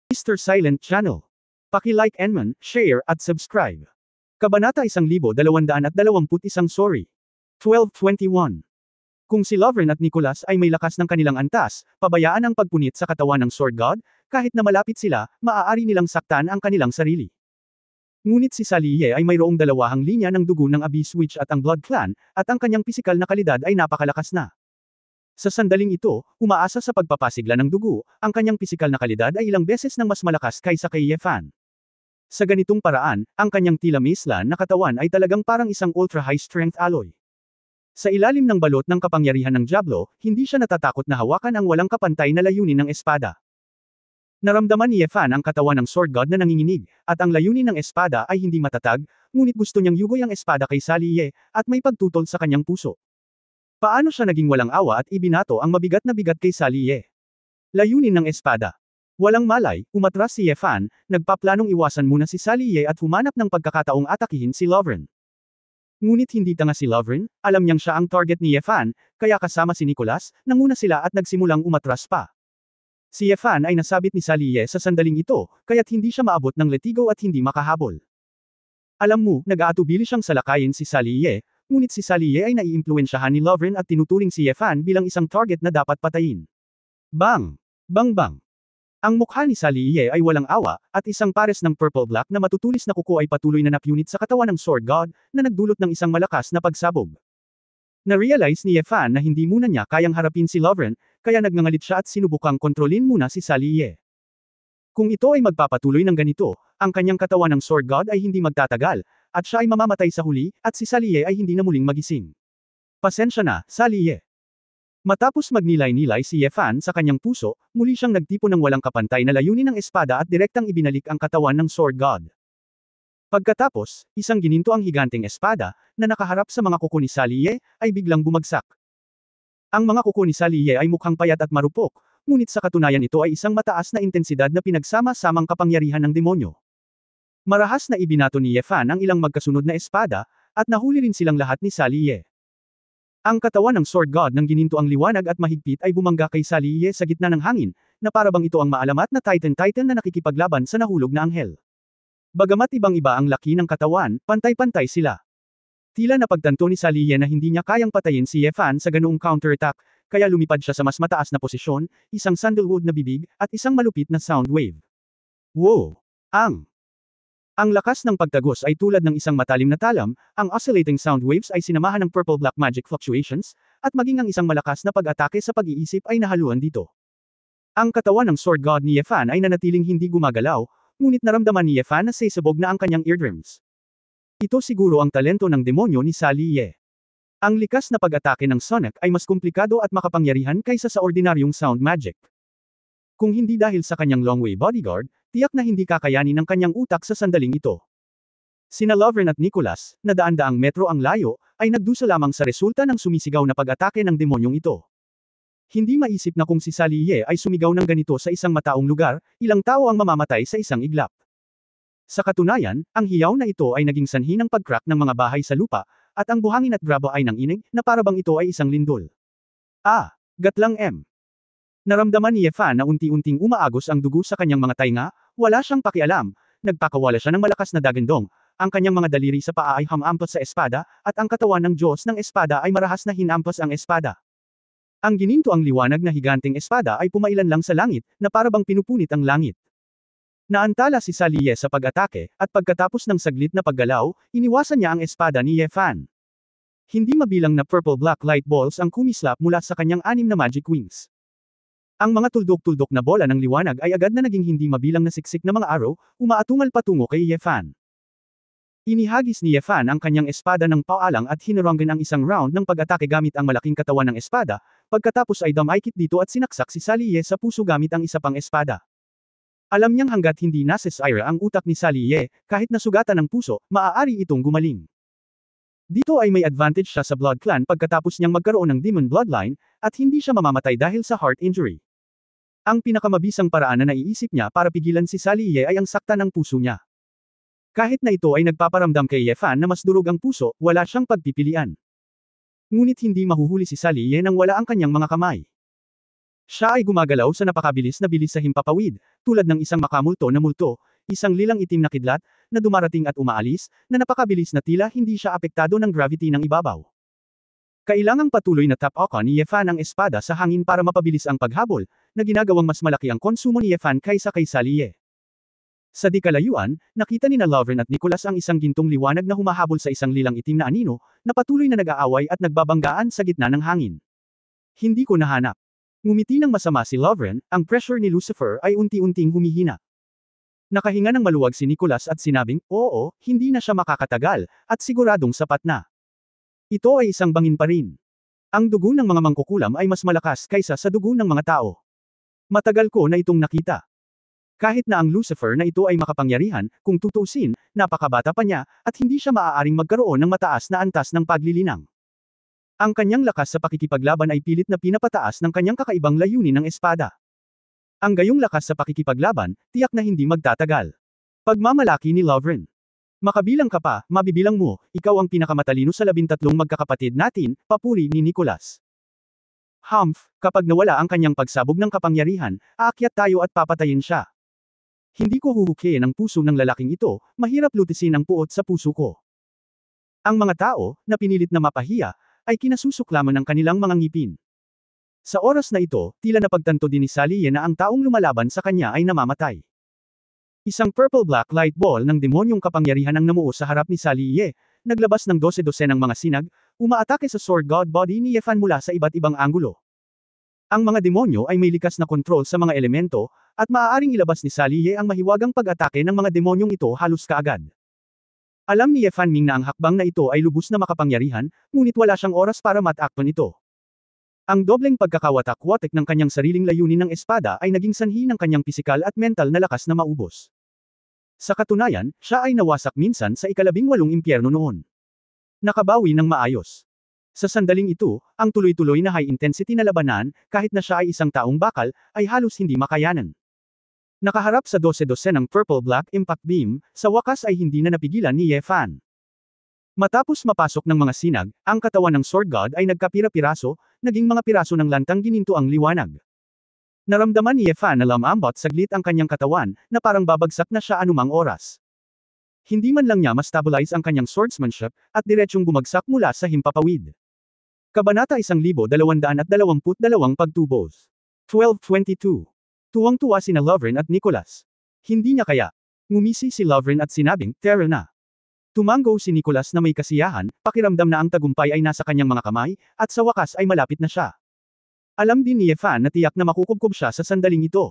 Mr. Silent Channel. Paki-like and share at subscribe. Kabanata 1221 Sorry. 1221. Kung si Lovren at Nicholas ay may lakas ng kanilang antas, pabayaan ang pagpunit sa katawan ng Sword God, kahit na malapit sila, maaari nilang saktan ang kanilang sarili. Ngunit si Saliye ay mayroong dalawahang linya ng dugo ng Abyss Witch at ang Blood Clan, at ang kanyang pisikal na kalidad ay napakalakas na. Sa sandaling ito, umaasa sa pagpapasigla ng dugo, ang kanyang pisikal na kalidad ay ilang beses nang mas malakas kaysa kay Yefan. Sa ganitong paraan, ang kanyang tila Macelan na katawan ay talagang parang isang ultra-high strength alloy. Sa ilalim ng balot ng kapangyarihan ng Diablo, hindi siya natatakot na hawakan ang walang kapantay na layunin ng espada. Naramdaman ni Yefan ang katawan ng Sword God na nanginginig, at ang layunin ng espada ay hindi matatag, ngunit gusto niyang yugoy ang espada kay Saliye, at may pagtutol sa kanyang puso. Paano siya naging walang awa at ibinato ang mabigat na bigat kay Saliye? Layunin ng espada. Walang malay, umatras si Yefan, nagpaplanong iwasan muna si Saliye at humanap ng pagkakataong atakihin si Lovren. Ngunit hindi tanga si Lovren, alam niyang siya ang target ni Yefan, kaya kasama si Nicholas, nanguna sila at nagsimulang umatras pa. Si Yefan ay nasabit ni Saliye sa sandaling ito, kaya't hindi siya maabot ng letigo at hindi makahabol. Alam mo, nag-aatubili siyang salakayin si Saliye, ngunit si Saliye ay naiimpluwensyahan ni Lovren at tinuturing si Yefan bilang isang target na dapat patayin. Bang! Bang bang! Ang mukha ni Saliye ay walang awa, at isang pares ng purple-black na matutulis na kuko ay patuloy na napunit sa katawan ng Sword God, na nagdulot ng isang malakas na pagsabog. Na-realize ni Yefan na hindi muna niya kayang harapin si Lovren, kaya nagngangalit siya at sinubukang kontrolin muna si Saliye. Kung ito ay magpapatuloy ng ganito, ang kanyang katawan ng Sword God ay hindi magtatagal, at siya ay mamamatay sa huli, at si Saliye ay hindi na muling magising. Pasensya na, Saliye. Matapos magnilay-nilay si Yefan sa kanyang puso, muli siyang nagtipon ng walang kapantay na layunin ng espada at direktang ibinalik ang katawan ng Sword God. Pagkatapos, isang gininto ang higanteng espada, na nakaharap sa mga kuko ni Saliye, ay biglang bumagsak. Ang mga kuko ni Saliye ay mukhang payat at marupok, ngunit sa katunayan ito ay isang mataas na intensidad na pinagsama-samang kapangyarihan ng demonyo. Marahas na ibinato ni Yefan ang ilang magkasunod na espada, at nahuli rin silang lahat ni Saliye. Ang katawan ng Sword God ng gininto ang liwanag at mahigpit ay bumangga kay Saliye sa gitna ng hangin, na parabang ito ang maalamat na Titan na nakikipaglaban sa nahulog na anghel. Bagamat ibang-iba ang laki ng katawan, pantay-pantay sila. Tila napagtanto ni Saliye na hindi niya kayang patayin si Yefan sa ganoong counter-attack, kaya lumipad siya sa mas mataas na posisyon, isang sandalwood na bibig, at isang malupit na sound wave. Wow! Ang lakas ng pagtagos ay tulad ng isang matalim na talam, ang oscillating sound waves ay sinamahan ng purple-black magic fluctuations, at maging ang isang malakas na pag-atake sa pag-iisip ay nahaluan dito. Ang katawan ng Sword God ni Yefan ay nanatiling hindi gumagalaw, ngunit naramdaman ni Yefan na sasabog na ang kanyang eardrums. Ito siguro ang talento ng demonyo ni Saliye. Ang likas na pag-atake ng Sonic ay mas komplikado at makapangyarihan kaysa sa ordinaryong sound magic. Kung hindi dahil sa kanyang long-way bodyguard, tiyak na hindi kakayanin ng kanyang utak sa sandaling ito. Sina Lovren at Nicholas, na daan-daang metro ang layo, ay nagdusa lamang sa resulta ng sumisigaw na pag-atake ng demonyong ito. Hindi maisip na kung si Saliye ay sumigaw ng ganito sa isang mataong lugar, ilang tao ang mamamatay sa isang iglap. Sa katunayan, ang hiyaw na ito ay naging sanhi ng pag-crack ng mga bahay sa lupa, at ang buhangin at graba ay nanginig, na parabang ito ay isang lindol. Gatlang M. Naramdaman ni Yefan na unti-unting umaagos ang dugo sa kanyang mga tainga, wala siyang pakialam, nagpakawala siya ng malakas na dagandong, ang kanyang mga daliri sa paa ay hamampas sa espada, at ang katawan ng Diyos ng espada ay marahas na hinampas ang espada. Ang gininto ang liwanag na higanteng espada ay pumailan lang sa langit, na parabang pinupunit ang langit. Naantala si Saliye sa pag-atake, at pagkatapos ng saglit na paggalaw, iniwasan niya ang espada ni Yefan. Hindi mabilang na purple-black light balls ang kumislap mula sa kanyang 6 na magic wings. Ang mga tuldok-tuldok na bola ng liwanag ay agad na naging hindi mabilang na siksik na mga arrow, umaatungal patungo kay Yefan. Inihagis ni Yefan ang kanyang espada ng paalang at hinaranggan ang isang round ng pag-atake gamit ang malaking katawan ng espada, pagkatapos ay damaykit dito at sinaksak si Saliye sa puso gamit ang isa pang espada. Alam niyang hanggat hindi nasesira ang utak ni Saliye, kahit nasugatan ng puso, maaari itong gumaling. Dito ay may advantage siya sa Blood Clan pagkatapos niyang magkaroon ng demon bloodline, at hindi siya mamamatay dahil sa heart injury. Ang pinakamabisang paraan na naiisip niya para pigilan si Saliye ay ang sakta ng puso niya. Kahit na ito ay nagpaparamdam kay Yefan na mas durog ang puso, wala siyang pagpipilian. Ngunit hindi mahuhuli si Saliye nang wala ang kanyang mga kamay. Siya ay gumagalaw sa napakabilis na bilis sa himpapawid, tulad ng isang makamulto na multo, isang lilang itim na kidlat, na dumarating at umaalis, na napakabilis na tila hindi siya apektado ng gravity ng ibabaw. Kailangang patuloy na tap-okan ni Yefan ang espada sa hangin para mapabilis ang paghabol, na ginagawang mas malaki ang konsumo ni Yefan kaysa kay Saliye. Sa di kalayuan, nakita ni Lovren at Nicholas ang isang gintong liwanag na humahabol sa isang lilang itim na anino, na patuloy na nag-aaway at nagbabanggaan sa gitna ng hangin. Hindi ko nahanap. Ngumiti ng masama si Lovren, ang pressure ni Lucifer ay unti-unting humihina. Nakahinga ng maluwag si Nicholas at sinabing, oo, hindi na siya makakatagal, at siguradong sapat na. Ito ay isang bangin pa rin. Ang dugo ng mga mangkukulam ay mas malakas kaysa sa dugo ng mga tao. Matagal ko na itong nakita. Kahit na ang Lucifer na ito ay makapangyarihan, kung tutuusin, napakabata pa niya, at hindi siya maaaring magkaroon ng mataas na antas ng paglilinang. Ang kanyang lakas sa pakikipaglaban ay pilit na pinapataas ng kanyang kakaibang layunin ng espada. Ang gayong lakas sa pakikipaglaban, tiyak na hindi magtatagal. Pagmamalaki ni Lovren. Makabilang ka pa, mabibilang mo, ikaw ang pinakamatalino sa 13 magkakapatid natin, papuri ni Nicholas. Humph, kapag nawala ang kanyang pagsabog ng kapangyarihan, aakyat tayo at papatayin siya. Hindi ko huhukiin ang puso ng lalaking ito, mahirap lutisin ang puot sa puso ko. Ang mga tao, na pinilit na mapahiya, ay kinasusuklaman ng kanilang mga ngipin. Sa oras na ito, tila napagtanto din ni Saliye na ang taong lumalaban sa kanya ay namamatay. Isang purple-black light ball ng demonyong kapangyarihan ang namuo sa harap ni Saliye, naglabas ng 12 ng mga sinag, umaatake sa sword god body ni Yefan mula sa iba't ibang anggulo. Ang mga demonyo ay may likas na kontrol sa mga elemento, at maaaring ilabas ni Saliye ang mahiwagang pag-atake ng mga demonyong ito halos kaagad. Alam ni Yefan Ming na ang hakbang na ito ay lubos na makapangyarihan, ngunit wala siyang oras para matakpan ito. Ang dobleng pagkakawatak-watik ng kanyang sariling layunin ng espada ay naging sanhi ng kanyang pisikal at mental na lakas na maubos. Sa katunayan, siya ay nawasak minsan sa ika-18 impyerno noon. Nakabawi ng maayos. Sa sandaling ito, ang tuloy-tuloy na high-intensity na labanan, kahit na siya ay isang taong bakal, ay halos hindi makayanan. Nakaharap sa 12 ng purple-black impact beam, sa wakas ay hindi na napigilan ni Yefan. Matapos mapasok ng mga sinag, ang katawan ng sword god ay nagkapira-piraso, naging mga piraso ng lantang gininto ang liwanag. Naramdaman ni Yefan na lamambot saglit ang kanyang katawan, na parang babagsak na siya anumang oras. Hindi man lang niya ma-stabilize ang kanyang swordsmanship, at diretsyong bumagsak mula sa himpapawid. Kabanata 1222 Pagtubos. 1222. Tuwang-tuwa sina Lovren at Nicholas. Hindi niya kaya. Ngumisi si Lovren at sinabing, tara na. Tumanggo si Nicholas na may kasiyahan, pakiramdam na ang tagumpay ay nasa kanyang mga kamay, at sa wakas ay malapit na siya. Alam din ni Yefan na tiyak na makukubkob siya sa sandaling ito.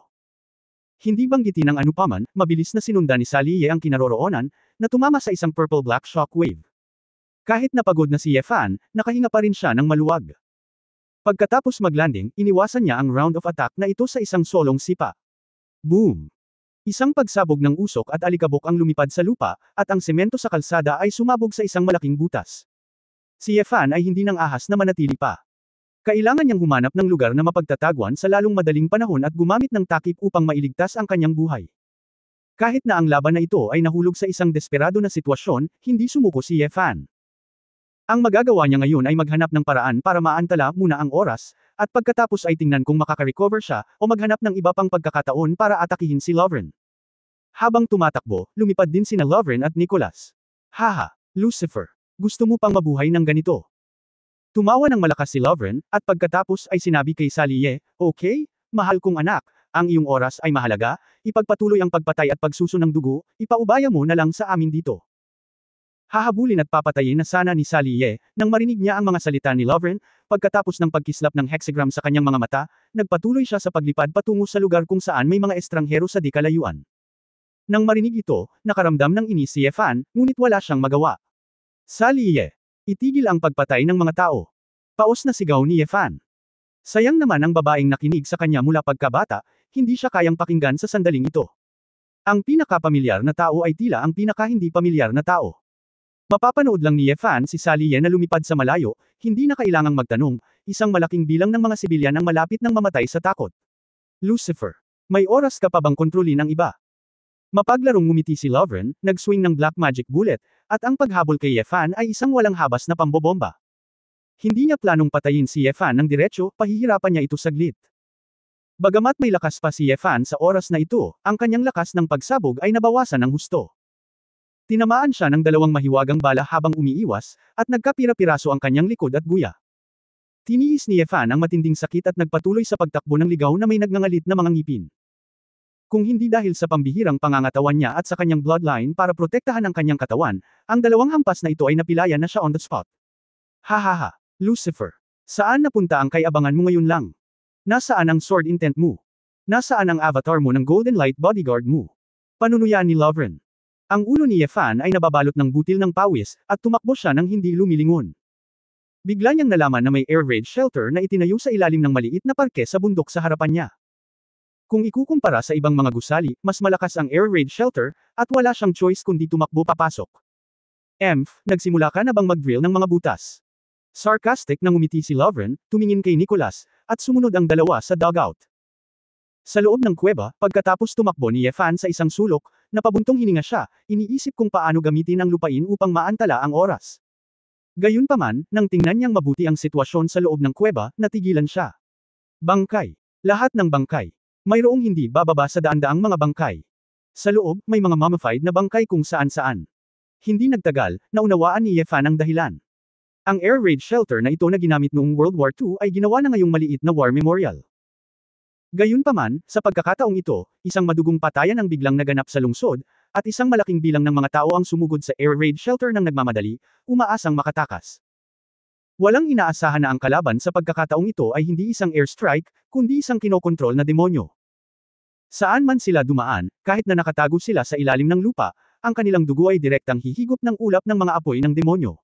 Hindi banggitin ng anupaman, mabilis na sinundan ni Saliye ang kinaroroonan, na tumama sa isang purple-black shockwave. Kahit napagod na si Yefan, nakahinga pa rin siya ng maluwag. Pagkatapos maglanding, iniwasan niya ang round of attack na ito sa isang solong sipa. Boom! Isang pagsabog ng usok at alikabok ang lumipad sa lupa, at ang semento sa kalsada ay sumabog sa isang malaking butas. Si Yefan ay hindi nang ahas na manatili pa. Kailangan niyang humanap ng lugar na mapagtatagwan sa lalong madaling panahon at gumamit ng takip upang mailigtas ang kanyang buhay. Kahit na ang laban na ito ay nahulog sa isang desperado na sitwasyon, hindi sumuko si Yefan. Ang magagawa niya ngayon ay maghanap ng paraan para maantala muna ang oras, at pagkatapos ay tingnan kung makaka-recover siya, o maghanap ng iba pang pagkakataon para atakihin si Lovren. Habang tumatakbo, lumipad din sina Lovren at Nicholas. Haha, Lucifer, gusto mo pang mabuhay ng ganito? Tumawa ng malakas si Lovren, at pagkatapos ay sinabi kay Saliye, okay, mahal kong anak, ang iyong oras ay mahalaga, ipagpatuloy ang pagpatay at pagsuso ng dugo, ipaubaya mo na lang sa amin dito. Hahabulin at papatayin na sana ni Saliye, nang marinig niya ang mga salita ni Lovren, pagkatapos ng pagkislap ng hexagram sa kanyang mga mata, nagpatuloy siya sa paglipad patungo sa lugar kung saan may mga estranghero sa di kalayuan. Nang marinig ito, nakaramdam ng inis si Yefan, ngunit wala siyang magawa. Saliye! Itigil ang pagpatay ng mga tao. Paos na sigaw ni Yefan. Sayang naman ang babaeng nakinig sa kanya mula pagkabata, hindi siya kayang pakinggan sa sandaling ito. Ang pinakapamilyar na tao ay tila ang pinaka-hindi pamilyar na tao. Mapapanood lang ni Yefan si Saliye na lumipad sa malayo, hindi na kailangang magtanong, isang malaking bilang ng mga sibilyan ang malapit ng mamatay sa takot. Lucifer, may oras ka pa bang kontrolin ang iba? Mapaglarong ngumiti si Lovren, nag-swing ng black magic bullet, at ang paghabol kay Yefan ay isang walang habas na pambobomba. Hindi niya planong patayin si Yefan ng diretsyo, pahihirapan niya ito saglit. Bagamat may lakas pa si Yefan sa oras na ito, ang kanyang lakas ng pagsabog ay nabawasan ng husto. Tinamaan siya ng dalawang mahiwagang bala habang umiiwas, at nagkapira-piraso ang kanyang likod at guya. Tiniis ni Yefan ang matinding sakit at nagpatuloy sa pagtakbo ng ligaw na may nagngangalit na mga ngipin. Kung hindi dahil sa pambihirang pangangatawan niya at sa kanyang bloodline para protektahan ang kanyang katawan, ang dalawang hampas na ito ay napilayan na siya on the spot. Hahaha, Lucifer. Saan napunta ang kay-abangan mo ngayon lang? Nasaan ang sword intent mo? Nasaan ang avatar mo ng Golden Light bodyguard mo? Panunuyan ni Lovren. Ang ulo ni Yefan ay nababalot ng butil ng pawis, at tumakbo siya nang hindi lumilingon. Bigla niyang nalaman na may air raid shelter na itinayo sa ilalim ng maliit na parke sa bundok sa harapan niya. Kung ikukumpara sa ibang mga gusali, mas malakas ang air raid shelter, at wala siyang choice kundi tumakbo papasok. Nagsimula ka na bang mag-drill ng mga butas? Sarcastic na ngumiti si Lovren, tumingin kay Nicholas, at sumunod ang dalawa sa dugout. Sa loob ng kuweba, pagkatapos tumakbo ni Yefan sa isang sulok, napabuntong hininga siya, iniisip kung paano gamitin ang lupain upang maantala ang oras. Gayunpaman, nang tingnan niyang mabuti ang sitwasyon sa loob ng kuweba, natigilan siya. Bangkay. Lahat ng bangkay. Mayroong hindi bababa sa daan-daang mga bangkay. Sa loob, may mga mummified na bangkay kung saan-saan. Hindi nagtagal, naunawaan ni Yefan ang dahilan. Ang air raid shelter na ito na ginamit noong World War II ay ginawa na ngayong maliit na war memorial. Gayunpaman, sa pagkakataong ito, isang madugong patayan ang biglang naganap sa lungsod, at isang malaking bilang ng mga tao ang sumugod sa air raid shelter ng nagmamadali, umaasang makatakas. Walang inaasahan na ang kalaban sa pagkakataong ito ay hindi isang airstrike, kundi isang kinokontrol na demonyo. Saan man sila dumaan, kahit na nakatago sila sa ilalim ng lupa, ang kanilang dugo ay direktang hihigop ng ulap ng mga apoy ng demonyo.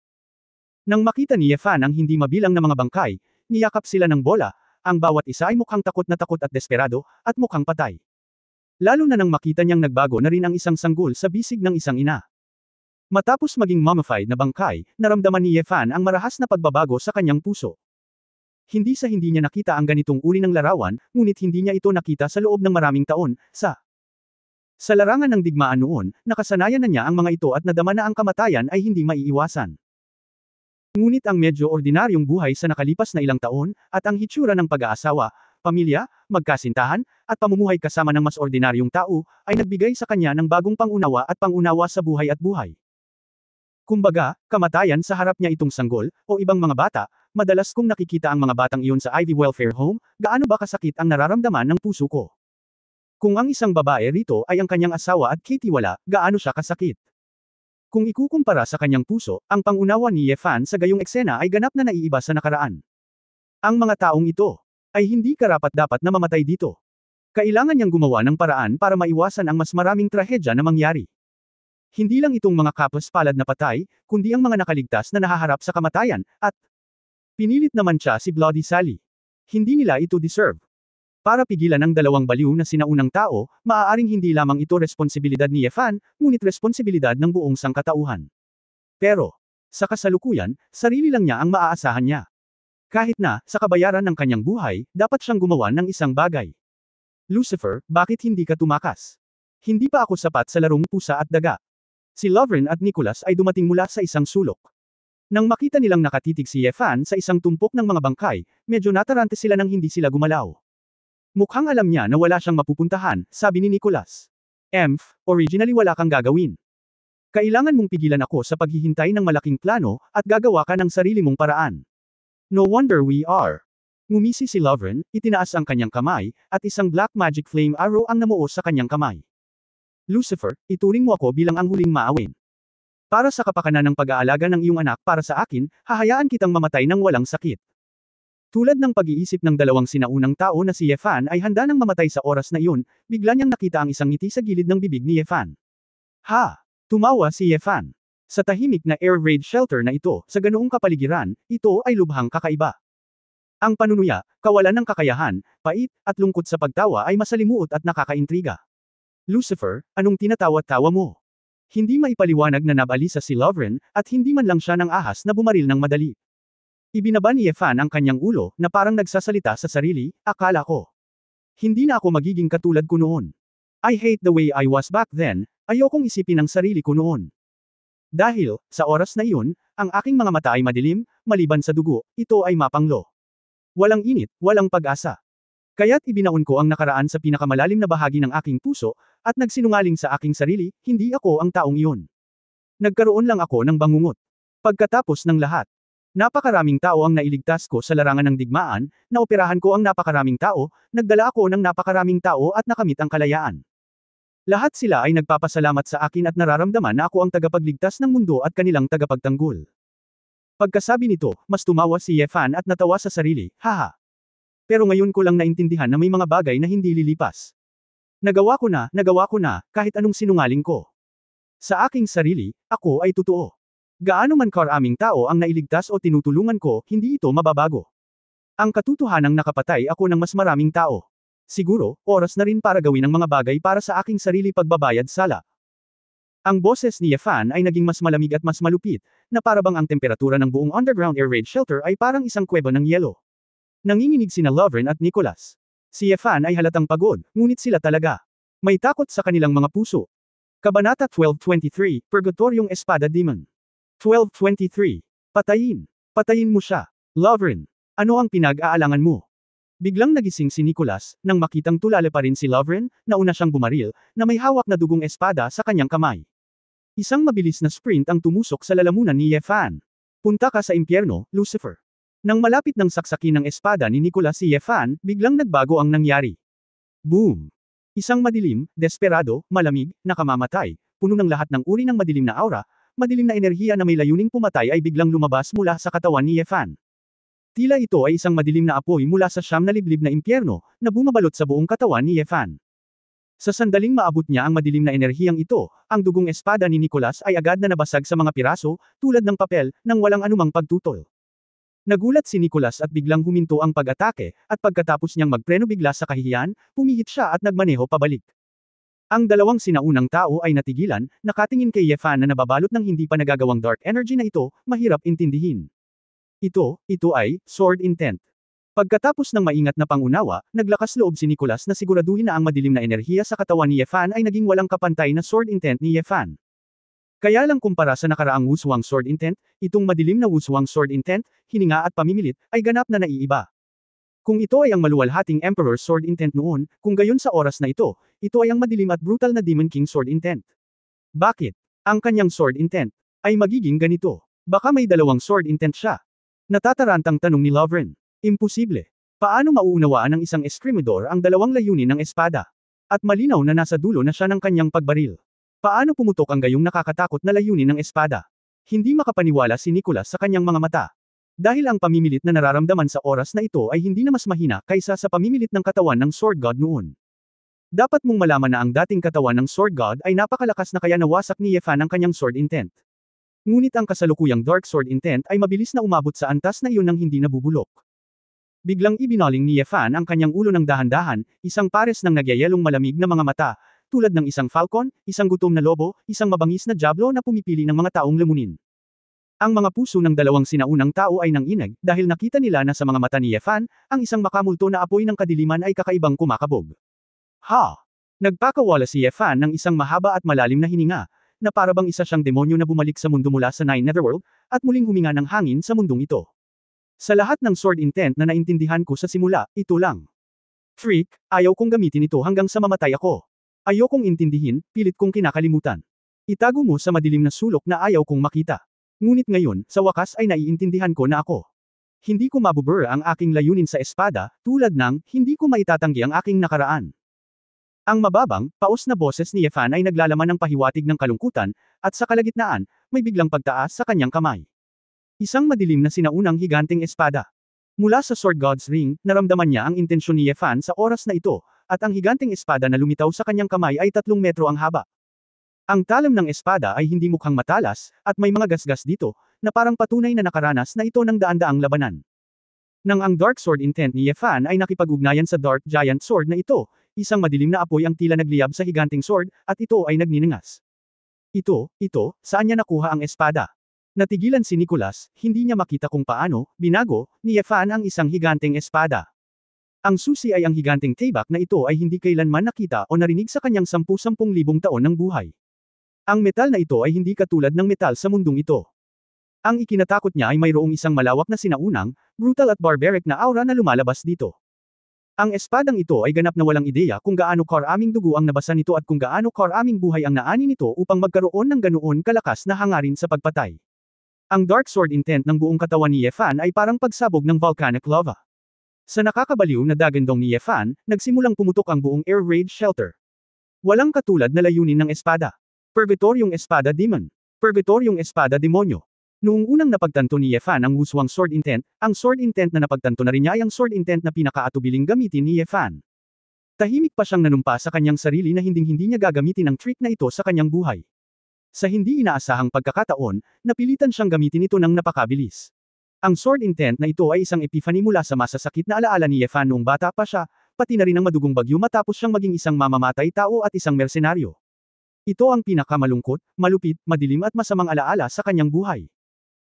Nang makita ni Yefan ang hindi mabilang na mga bangkay, niyakap sila ng bola. Ang bawat isa ay mukhang takot at desperado, at mukhang patay. Lalo na nang makita niyang nagbago na rin ang isang sanggol sa bisig ng isang ina. Matapos maging mummified na bangkay, naramdaman ni Yefan ang marahas na pagbabago sa kanyang puso. Hindi niya nakita ang ganitong uri ng larawan, ngunit hindi niya ito nakita sa loob ng maraming taon, sa larangan ng digmaan noon, nakasanayan na niya ang mga ito at nadama na ang kamatayan ay hindi maiiwasan. Ngunit ang medyo ordinaryong buhay sa nakalipas na ilang taon, at ang hitsura ng pag-aasawa, pamilya, magkasintahan, at pamumuhay kasama ng mas ordinaryong tao, ay nagbigay sa kanya ng bagong pangunawa at pangunawa sa buhay at buhay. Kumbaga, kamatayan sa harap niya itong sanggol, o ibang mga bata, madalas kong nakikita ang mga batang iyon sa Ivy Welfare Home, gaano ba kasakit ang nararamdaman ng puso ko? Kung ang isang babae rito ay ang kanyang asawa at Katie wala, gaano siya kasakit? Kung ikukumpara sa kanyang puso, ang pangunawa ni Yefan sa gayong eksena ay ganap na naiiba sa nakaraan. Ang mga taong ito ay hindi karapat-dapat na mamatay dito. Kailangan niyang gumawa ng paraan para maiwasan ang mas maraming trahedya na mangyari. Hindi lang itong mga kapos-palad na patay, kundi ang mga nakaligtas na nahaharap sa kamatayan, at pinilit naman siya si Bloody Sally. Hindi nila ito deserve. Para pigilan ang dalawang baliw na sinaunang tao, maaaring hindi lamang ito responsibilidad ni Yefan, ngunit responsibilidad ng buong sangkatauhan. Pero, sa kasalukuyan, sarili lang niya ang maaasahan niya. Kahit na, sa kabayaran ng kanyang buhay, dapat siyang gumawa ng isang bagay. Lucifer, bakit hindi ka tumakas? Hindi pa ako sapat sa larong pusa at daga. Si Lovren at Nicholas ay dumating mula sa isang sulok. Nang makita nilang nakatitig si Yefan sa isang tumpok ng mga bangkay, medyo natarante sila nang hindi sila gumalaw. Mukhang alam niya na wala siyang mapupuntahan, sabi ni Nicholas. Originally wala kang gagawin. Kailangan mong pigilan ako sa paghihintay ng malaking plano, at gagawa ka ng sarili mong paraan. No wonder we are. Ngumisi si Lovren, itinaas ang kanyang kamay, at isang black magic flame arrow ang namuo sa kanyang kamay. Lucifer, ituring mo ako bilang ang huling maawin. Para sa kapakanan ng pag-aalaga ng iyong anak para sa akin, hahayaan kitang mamatay ng walang sakit. Tulad ng pag-iisip ng dalawang sinaunang tao na si Yefan ay handa nang mamatay sa oras na iyon, bigla niyang nakita ang isang ngiti sa gilid ng bibig ni Yefan. Ha! Tumawa si Yefan. Sa tahimik na air raid shelter na ito, sa ganoong kapaligiran, ito ay lubhang kakaiba. Ang panunuya, kawalan ng kakayahan, pait, at lungkot sa pagtawa ay masalimuot at nakakaintriga. Lucifer, anong tinatawa-tawa mo? Hindi maipaliwanag na nabalisa si Lovren, at hindi man lang siya ng ahas na bumaril ng madali. Ibinaba ni Yefan ang kanyang ulo, na parang nagsasalita sa sarili, akala ko. Hindi na ako magiging katulad ko noon. I hate the way I was back then, ayokong isipin ang sarili ko noon. Dahil, sa oras na iyon, ang aking mga mata ay madilim, maliban sa dugo, ito ay mapanglo. Walang init, walang pag-asa. Kaya't ibinaon ko ang nakaraan sa pinakamalalim na bahagi ng aking puso, at nagsinungaling sa aking sarili, hindi ako ang taong iyon. Nagkaroon lang ako ng bangungot. Pagkatapos ng lahat, napakaraming tao ang nailigtas ko sa larangan ng digmaan, naoperahan ko ang napakaraming tao, nagdala ako ng napakaraming tao at nakamit ang kalayaan. Lahat sila ay nagpapasalamat sa akin at nararamdaman na ako ang tagapagligtas ng mundo at kanilang tagapagtanggol. Pagkasabi nito, mas tumawa si Yefan at natawa sa sarili, haha. Pero ngayon ko lang naintindihan na may mga bagay na hindi lilipas. Nagawa ko na, kahit anong sinungaling ko. Sa aking sarili, ako ay totoo. Gaano man karaming tao ang nailigtas o tinutulungan ko, hindi ito mababago. Ang katotohanang nakapatay ako ng mas maraming tao. Siguro, oras na rin para gawin ang mga bagay para sa aking sarili pagbabayad sala. Ang boses ni Yefan ay naging mas malamig at mas malupit, na parabang ang temperatura ng buong underground air raid shelter ay parang isang kuweba ng yelo. Nanginginig sina Lovren at Nicholas. Si Yefan ay halatang pagod, ngunit sila talaga. May takot sa kanilang mga puso. Kabanata 12:23, Purgatoryong Espada Demon. 12:23. Patayin. Patayin mo siya. Lovren. Ano ang pinag-aalangan mo? Biglang nagising si Nicholas, nang makitang tulala pa rin si Lovren, nauna siyang bumaril, na may hawak na dugong espada sa kanyang kamay. Isang mabilis na sprint ang tumusok sa lalamunan ni Yefan. Punta ka sa impyerno, Lucifer. Nang malapit ng saksakin ng espada ni Nicholas si Yefan, biglang nagbago ang nangyari. Boom! Isang madilim, desperado, malamig, nakamamatay, puno ng lahat ng uri ng madilim na aura, madilim na enerhiya na may layuning pumatay ay biglang lumabas mula sa katawan ni Yefan. Tila ito ay isang madilim na apoy mula sa siyam na liblib na impyerno, na bumabalot sa buong katawan ni Yefan. Sa sandaling maabot niya ang madilim na enerhiyang ito, ang dugong espada ni Nicholas ay agad na nabasag sa mga piraso, tulad ng papel, nang walang anumang pagtutol. Nagulat si Nicholas at biglang huminto ang pag-atake, at pagkatapos niyang magpreno bigla sa kahihiyan, pumihit siya at nagmaneho pabalik. Ang dalawang sinaunang tao ay natigilan, nakatingin kay Yefan na nababalot ng hindi pa nagagawang dark energy na ito, mahirap intindihin. Ito ay, Sword Intent. Pagkatapos ng maingat na pangunawa, naglakas loob si Nicholas na siguraduhin na ang madilim na enerhiya sa katawan ni Yefan ay naging walang kapantay na Sword Intent ni Yefan. Kaya lang kumpara sa nakaraang wuswang Sword Intent, itong madilim na wuswang Sword Intent, hininga at pamimilit, ay ganap na naiiba. Kung ito ay ang maluwalhating Emperor Sword Intent noon, kung gayon sa oras na ito ay ang madilim at brutal na Demon King Sword Intent. Bakit? Ang kanyang Sword Intent ay magiging ganito. Baka may dalawang Sword Intent siya. Natatarantang tanong ni Lovren. Imposible. Paano mauunawaan ng isang Escrimador ang dalawang layunin ng espada? At malinaw na nasa dulo na siya ng kanyang pagbaril. Paano pumutok ang gayong nakakatakot na layunin ng espada? Hindi makapaniwala si Nicholas sa kanyang mga mata. Dahil ang pamimilit na nararamdaman sa oras na ito ay hindi na mas mahina kaysa sa pamimilit ng katawan ng Sword God noon. Dapat mong malaman na ang dating katawan ng Sword God ay napakalakas na kaya nawasak ni Yefan ang kanyang Sword Intent. Ngunit ang kasalukuyang Dark Sword Intent ay mabilis na umabot sa antas na iyon nang hindi nabubulok. Biglang ibinaling ni Yefan ang kanyang ulo ng dahan-dahan, isang pares ng nagyayelong malamig na mga mata, tulad ng isang falcon, isang gutom na lobo, isang mabangis na diablo na pumipili ng mga taong lamunin. Ang mga puso ng dalawang sinaunang tao ay nanginag, dahil nakita nila na sa mga mata ni Yefan, ang isang makamulto na apoy ng kadiliman ay kakaibang kumakabog. Ha! Nagpakawala si Yefan ng isang mahaba at malalim na hininga, na parabang isa siyang demonyo na bumalik sa mundo mula sa Nine Netherworld, at muling huminga ng hangin sa mundong ito. Sa lahat ng Sword Intent na naintindihan ko sa simula, ito lang. Freak, ayaw kong gamitin ito hanggang sa mamatay ako. Ayokong intindihin, pilit kong kinakalimutan. Itago mo sa madilim na sulok na ayaw kong makita. Ngunit ngayon, sa wakas ay naiintindihan ko na ako. Hindi ko mabubura ang aking layunin sa espada, tulad ng, hindi ko maitatanggi ang aking nakaraan. Ang mababang, paos na boses ni Yefan ay naglalaman ng pahiwatig ng kalungkutan, at sa kalagitnaan, may biglang pagtaas sa kanyang kamay. Isang madilim na sinaunang higanteng espada. Mula sa Sword God's Ring, naramdaman niya ang intensyon ni Yefan sa oras na ito, at ang higanteng espada na lumitaw sa kanyang kamay ay 3 metro ang haba. Ang talam ng espada ay hindi mukhang matalas, at may mga gasgas dito, na parang patunay na nakaranas na ito ng daan-daang labanan. Nang ang Dark Sword Intent ni Yefan ay nakipag-ugnayan sa Dark Giant Sword na ito, isang madilim na apoy ang tila nagliyab sa higanteng sword, at ito ay nagniningas. Ito, saan niya nakuha ang espada? Natigilan si Nicholas, hindi niya makita kung paano, binago, ni Yefan ang isang higanteng espada. Ang susi ay ang higanteng tibak na ito ay hindi kailanman nakita o narinig sa kanyang 10,000 taon ng buhay. Ang metal na ito ay hindi katulad ng metal sa mundong ito. Ang ikinatakot niya ay mayroong isang malawak na sinaunang, brutal at barbaric na aura na lumalabas dito. Ang espadang ito ay ganap na walang ideya kung gaano karaming dugo ang nabasa nito at kung gaano karaming buhay ang naani nito upang magkaroon ng ganoon kalakas na hangarin sa pagpatay. Ang dark sword intent ng buong katawan ni Ye Fan ay parang pagsabog ng volcanic lava. Sa nakakabaliw na dagandong ni Ye Fan, nagsimulang pumutok ang buong air raid shelter. Walang katulad na layunin ng espada. Purgatoryong Espada Demon. Purgatoryong Espada Demonyo. Noong unang napagtanto ni Ye Fan ang wuswang sword intent, ang sword intent na napagtanto na rin niya ay ang sword intent na pinakaatubiling gamitin ni Ye Fan. Tahimik pa siyang nanumpa sa kanyang sarili na hinding-hindi niya gagamitin ang trick na ito sa kanyang buhay. Sa hindi inaasahang pagkakataon, napilitan siyang gamitin ito ng napakabilis. Ang sword intent na ito ay isang epiphany mula sa masasakit na alaala ni Ye Fan noong bata pa siya, pati na rin ang madugong bagyo matapos siyang maging isang mamamatay tao at isang mersenaryo. Ito ang pinakamalungkot, malupit, madilim at masamang alaala sa kanyang buhay.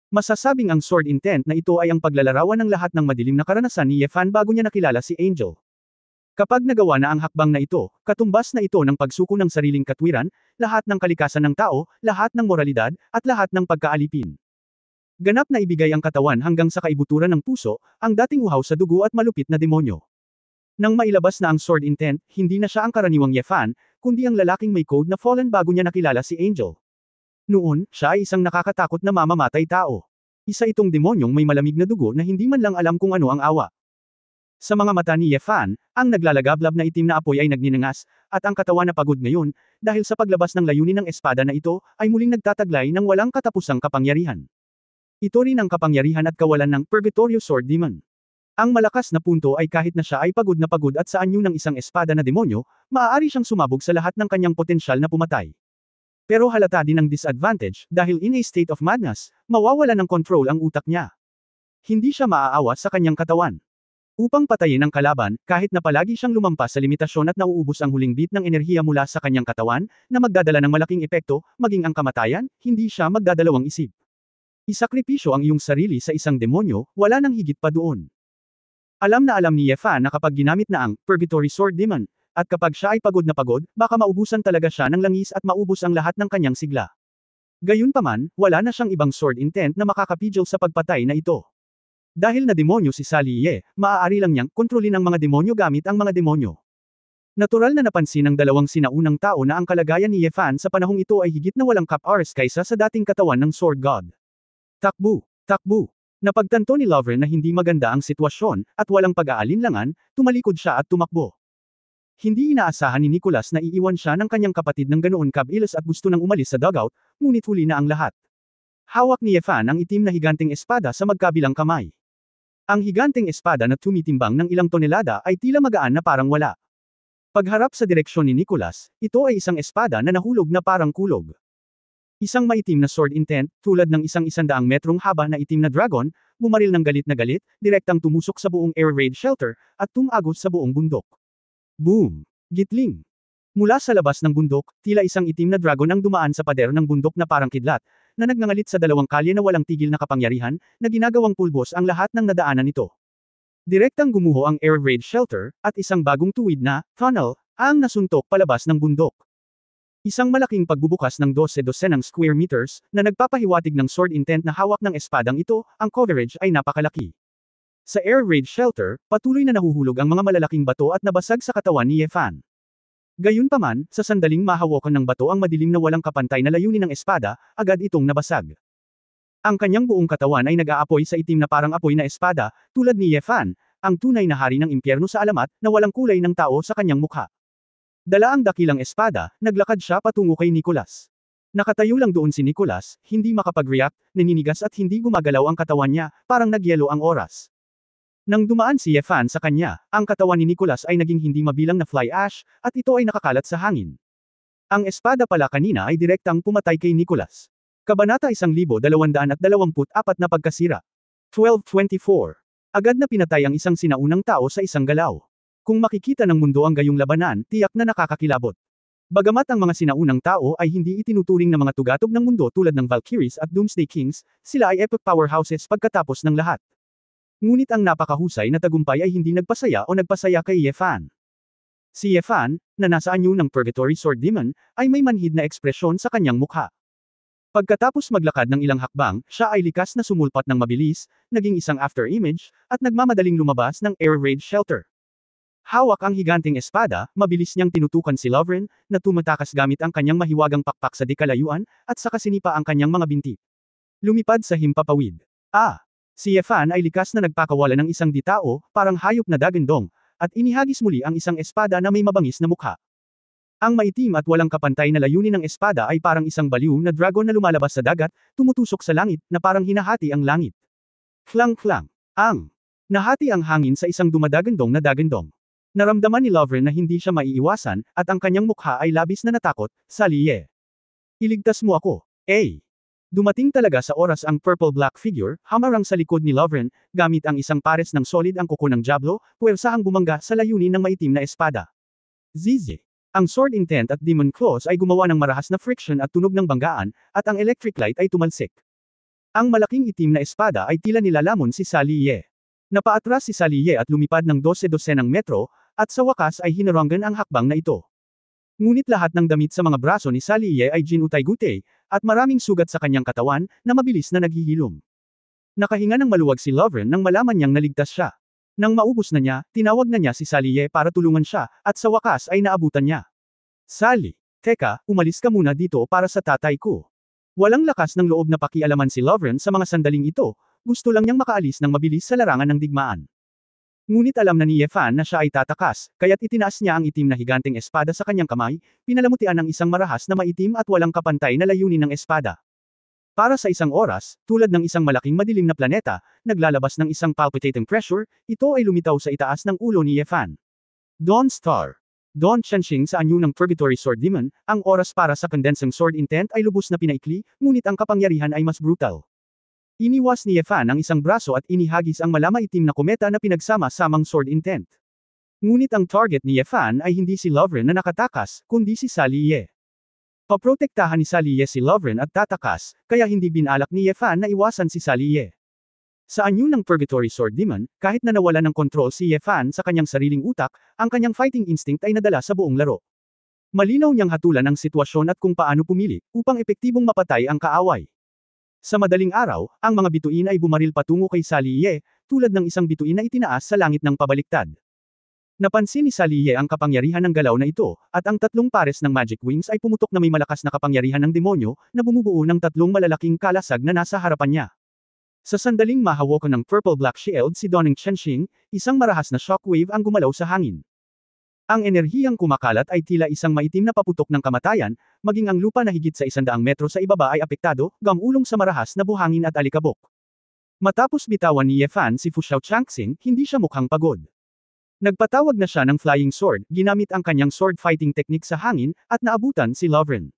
Masasabing ang sword intent na ito ay ang paglalarawan ng lahat ng madilim na karanasan ni Ye Fan bago niya nakilala si Angel. Kapag nagawa na ang hakbang na ito, katumbas na ito ng pagsuko ng sariling katwiran, lahat ng kalikasan ng tao, lahat ng moralidad, at lahat ng pagkaalipin. Ganap na ibigay ang katawan hanggang sa kaibuturan ng puso, ang dating uhaw sa dugo at malupit na demonyo. Nang mailabas na ang sword intent, hindi na siya ang karaniwang Ye Fan, kundi ang lalaking may code na fallen bago niya nakilala si Angel. Noon, siya ay isang nakakatakot na mamamatay tao. Isa itong demonyong may malamig na dugo na hindi man lang alam kung ano ang awa. Sa mga mata ni Ye Fan, ang naglalagablab na itim na apoy ay nagninangas, at ang katawan na pagod ngayon, dahil sa paglabas ng layunin ng espada na ito, ay muling nagtataglay ng walang katapusang kapangyarihan. Ito rin ang kapangyarihan at kawalan ng Purgatorio Sword Demon. Ang malakas na punto ay kahit na siya ay pagod at sa anyo ng isang espada na demonyo, maaari siyang sumabog sa lahat ng kanyang potensyal na pumatay. Pero halata din ang disadvantage, dahil in a state of madness, mawawala ng control ang utak niya. Hindi siya maaawa sa kanyang katawan. Upang patayin ang kalaban, kahit na palagi siyang lumampas sa limitasyon at nauubos ang huling bit ng enerhiya mula sa kanyang katawan, na magdadala ng malaking epekto, maging ang kamatayan, hindi siya magdadalawang isip. Isakripisyo ang iyong sarili sa isang demonyo, wala nang higit pa doon. Alam na alam ni Ye Fan na kapag ginamit na ang Purgatory Sword Demon, at kapag siya ay pagod na pagod, baka maubusan talaga siya ng langis at maubos ang lahat ng kanyang sigla. Gayunpaman, wala na siyang ibang sword intent na makakapigil sa pagpatay na ito. Dahil na demonyo si Sally Ye, maaari lang niyang kontrolin ang mga demonyo gamit ang mga demonyo. Natural na napansin ng dalawang sinaunang tao na ang kalagayan ni Ye Fan sa panahong ito ay higit na walang kapars kaysa sa dating katawan ng Sword God. Takbo! Takbo! Napagtanto ni Lover na hindi maganda ang sitwasyon, at walang pag-aalinlangan, tumalikod siya at tumakbo. Hindi inaasahan ni Nicholas na iiwan siya ng kanyang kapatid ng ganoon kabilis at gusto nang umalis sa dugout, ngunit huli na ang lahat. Hawak ni Ye Fan ang itim na higanteng espada sa magkabilang kamay. Ang higanteng espada na tumitimbang ng ilang tonelada ay tila magaan na parang wala. Pagharap sa direksyon ni Nicholas, ito ay isang espada na nahulog na parang kulog. Isang maitim na sword intent, tulad ng isang 100 metrong haba na itim na dragon, bumaril ng galit na galit, direktang tumusok sa buong air raid shelter, at tumagos sa buong bundok. Boom! Gitling! Mula sa labas ng bundok, tila isang itim na dragon ang dumaan sa pader ng bundok na parang kidlat, na nagngangalit sa dalawang kalye na walang tigil na kapangyarihan, na ginagawang pulbos ang lahat ng nadaanan nito. Direktang gumuho ang air raid shelter, at isang bagong tuwid na tunnel ang nasuntok palabas ng bundok. Isang malaking pagbubukas ng 12-dosenang square meters, na nagpapahiwatig ng sword intent na hawak ng espadang ito, ang coverage ay napakalaki. Sa air raid shelter, patuloy na nahuhulog ang mga malalaking bato at nabasag sa katawan ni Ye Fan. Gayunpaman, sa sandaling mahawakan ng bato ang madilim na walang kapantay na layunin ng espada, agad itong nabasag. Ang kanyang buong katawan ay nag-aapoy sa itim na parang apoy na espada, tulad ni Ye Fan, ang tunay na hari ng impyerno sa alamat, na walang kulay ng tao sa kanyang mukha. Dala ang dakilang espada, naglakad siya patungo kay Nicholas. Nakatayo lang doon si Nicholas, hindi makapag-react, naninigas at hindi gumagalaw ang katawan niya, parang nagyelo ang oras. Nang dumaan si Ye Fan sa kanya, ang katawan ni Nicholas ay naging hindi mabilang na fly ash, at ito ay nakakalat sa hangin. Ang espada pala kanina ay direktang pumatay kay Nicholas. Kabanata 1224 na pagkasira. 1224. Agad na pinatay ang isang sinaunang tao sa isang galaw. Kung makikita ng mundo ang gayong labanan, tiyak na nakakakilabot. Bagamat ang mga sinaunang tao ay hindi itinuturing na mga tugatog ng mundo tulad ng Valkyries at Doomsday Kings, sila ay epic powerhouses pagkatapos ng lahat. Ngunit ang napakahusay na tagumpay ay hindi nagpasaya kay Ye Fan. Si Ye Fan, na nasa anyo ng Purgatory Sword Demon, ay may manhid na ekspresyon sa kanyang mukha. Pagkatapos maglakad ng ilang hakbang, siya ay likas na sumulpat ng mabilis, naging isang after image, at nagmamadaling lumabas ng air raid shelter. Hawak ang higanting espada, mabilis niyang tinutukan si Lovren, na tumatakas gamit ang kanyang mahiwagang pakpak sa dikalayuan, at saka sinipa ang kanyang mga binti. Lumipad sa himpapawid. Si Yefan ay likas na nagpakawala ng isang ditao, parang hayop na dagandong, at inihagis muli ang isang espada na may mabangis na mukha. Ang maitim at walang kapantay na layunin ng espada ay parang isang baliw na dragon na lumalabas sa dagat, tumutusok sa langit, na parang hinahati ang langit. Klang-klang. Nahati ang hangin sa isang dumadagandong na dagandong. Naramdaman ni Lovren na hindi siya maiiwasan, at ang kanyang mukha ay labis na natakot. Saliye. Iligtas mo ako. Dumating talaga sa oras ang purple-black figure, hamarang sa likod ni Lovren, gamit ang isang pares ng solid ang kuko ng Diablo, puwersahang bumangga sa layunin ng maitim na espada. Zizi. Ang Sword Intent at Demon Claws ay gumawa ng marahas na friction at tunog ng banggaan, at ang electric light ay tumalsik. Ang malaking itim na espada ay tila nilalamon si Saliye. Napaatras si Saliye at lumipad ng 12-12 ng metro, at sa wakas ay hinaranggan ang hakbang na ito. Ngunit lahat ng damit sa mga braso ni Saliye ay ginutay-gutay, at maraming sugat sa kanyang katawan, na mabilis na naghihilom. Nakahinga ng maluwag si Lovren nang malaman niyang naligtas siya. Nang maubos na niya, tinawag na niya si Saliye para tulungan siya, at sa wakas ay naabutan niya. Sally, teka, umalis ka muna dito para sa tatay ko. Walang lakas ng loob na pakialaman si Lovren sa mga sandaling ito, gusto lang niyang makaalis ng mabilis sa larangan ng digmaan. Ngunit alam na ni Yefan na siya ay tatakas, kaya't itinaas niya ang itim na higanting espada sa kanyang kamay, pinalamutian ng isang marahas na maitim at walang kapantay na layunin ng espada. Para sa isang oras, tulad ng isang malaking madilim na planeta, naglalabas ng isang palpitating pressure, ito ay lumitaw sa itaas ng ulo ni Yefan. Dawn Star. Dawn Chenxing sa anyo ng Purgatory Sword Demon, ang oras para sa Condensing Sword Intent ay lubos na pinaikli, ngunit ang kapangyarihan ay mas brutal. Iniwas ni Yefan ang isang braso at inihagis ang malamaitim na kometa na pinagsama-samang Sword Intent. Ngunit ang target ni Yefan ay hindi si Lovren na nakatakas, kundi si Saliye. Paprotektahan ni Saliye si Lovren at tatakas, kaya hindi binalak ni Yefan na iwasan si Saliye. Sa anyo ng Purgatory Sword Demon, kahit na nawala ng kontrol si Yefan sa kanyang sariling utak, ang kanyang fighting instinct ay nadala sa buong laro. Malinaw niyang hatulan ang sitwasyon at kung paano pumili, upang epektibong mapatay ang kaaway. Sa madaling araw, ang mga bituin ay bumaril patungo kay Saliye, tulad ng isang bituin na itinaas sa langit ng pabaliktad. Napansin ni Saliye ang kapangyarihan ng galaw na ito, at ang tatlong pares ng magic wings ay pumutok na may malakas na kapangyarihan ng demonyo, na bumubuo ng tatlong malalaking kalasag na nasa harapan niya. Sa sandaling mahawakan ng purple-black shield si Dawning Chenxing, isang marahas na shockwave ang gumalaw sa hangin. Ang enerhiyang kumakalat ay tila isang maitim na paputok ng kamatayan, maging ang lupa na higit sa 100 metro sa ibaba ay apektado, gamulong sa marahas na buhangin at alikabok. Matapos bitawan ni Yefan si Fu Xiaochangxing, hindi siya mukhang pagod. Nagpatawag na siya ng flying sword, ginamit ang kanyang sword fighting technique sa hangin, at naabutan si Lovren.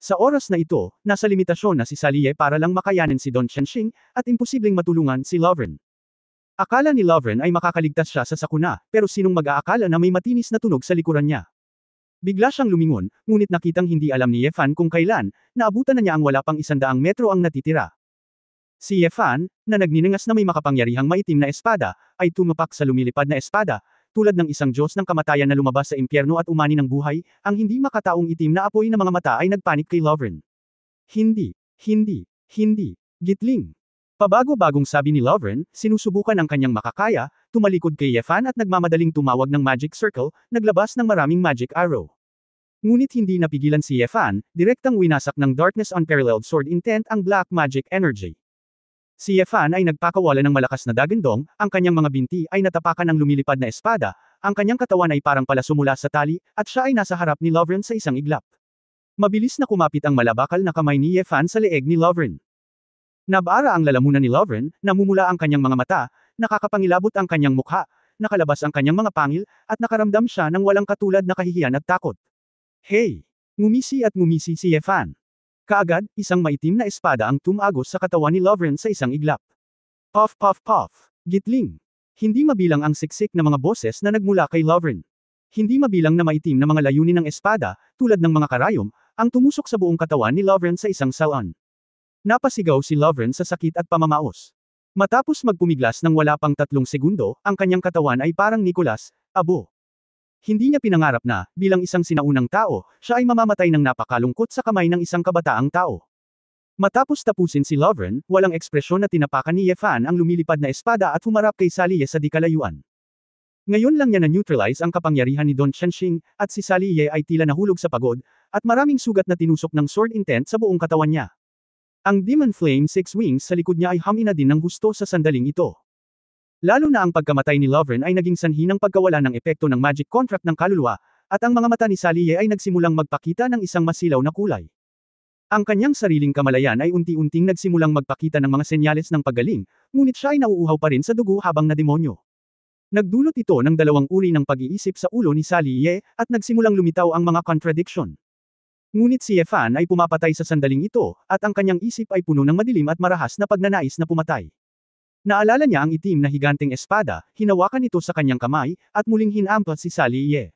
Sa oras na ito, nasa limitasyon na si Saliye para lang makayanin si Dawn Chenxing, at imposibleng matulungan si Lovren. Akala ni Lovren ay makakaligtas siya sa sakuna, pero sinong mag-aakala na may matinis na tunog sa likuran niya. Bigla siyang lumingon, ngunit nakitang hindi alam ni Yefan kung kailan, naabutan na niya ang wala pang 100 metro ang natitira. Si Yefan, na nagniningas na may makapangyarihang maitim na espada, ay tumapak sa lumilipad na espada, tulad ng isang Diyos ng kamatayan na lumabas sa impyerno at umani ng buhay, ang hindi makataong itim na apoy na mga mata ay nagpanik kay Lovren. Hindi, Gitling. Pabago-bagong sabi ni Lovren, sinusubukan ang kanyang makakaya, tumalikod kay Yefan at nagmamadaling tumawag ng magic circle, naglabas ng maraming magic arrow. Ngunit hindi napigilan si Yefan, direktang winasak ng Darkness Unparalleled Sword Intent ang black magic energy. Si Yefan ay nagpakawala ng malakas na dagandong, ang kanyang mga binti ay natapakan ng lumilipad na espada, ang kanyang katawan ay parang palaso mula sa tali, at siya ay nasa harap ni Lovren sa isang iglap. Mabilis na kumapit ang malabakal na kamay ni Yefan sa leeg ni Lovren. Nabara ang lalamunan ni Lovren, namumula ang kanyang mga mata, nakakapangilabot ang kanyang mukha, nakalabas ang kanyang mga pangil, at nakaramdam siya ng walang katulad na kahihiyan at takot. Hey! Ngumisi si Yefan. Kaagad, isang maitim na espada ang tumagos sa katawan ni Lovren sa isang iglap. Puff puff puff. Gitling. Hindi mabilang ang siksik na mga boses na nagmula kay Lovren. Hindi mabilang na maitim na mga layunin ng espada, tulad ng mga karayom, ang tumusok sa buong katawan ni Lovren sa isang salon. Napasigaw si Lovren sa sakit at pamamaos. Matapos magpumiglas ng wala pang 3 segundo, ang kanyang katawan ay parang Nicolas, abo. Hindi niya pinangarap na, bilang isang sinaunang tao, siya ay mamamatay ng napakalungkot sa kamay ng isang kabataang tao. Matapos tapusin si Lovren, walang ekspresyon na tinapakan ni Yefan ang lumilipad na espada at humarap kay Saliye sa di kalayuan. Ngayon lang niya na-neutralize ang kapangyarihan ni Don Qianxing, at si Sally Ye ay tila nahulog sa pagod, at maraming sugat na tinusok ng sword intent sa buong katawan niya. Ang Demon Flame Six Wings sa likod niya ay humina din ng husto sa sandaling ito. Lalo na ang pagkamatay ni Lovren ay naging sanhi ng pagkawala ng epekto ng magic contract ng kaluluwa, at ang mga mata ni Sally Ye ay nagsimulang magpakita ng isang masilaw na kulay. Ang kanyang sariling kamalayan ay unti-unting nagsimulang magpakita ng mga senyales ng paggaling, ngunit siya ay nauuhaw pa rin sa dugo habang na demonyo. Nagdulot ito ng dalawang uri ng pag-iisip sa ulo ni Sally Ye, at nagsimulang lumitaw ang mga contradiction. Ngunit si Ye Fan ay pumapatay sa sandaling ito, at ang kanyang isip ay puno ng madilim at marahas na pagnanais na pumatay. Naalala niya ang itim na higanteng espada, hinawakan ito sa kanyang kamay, at muling hinampas si Sally Ye.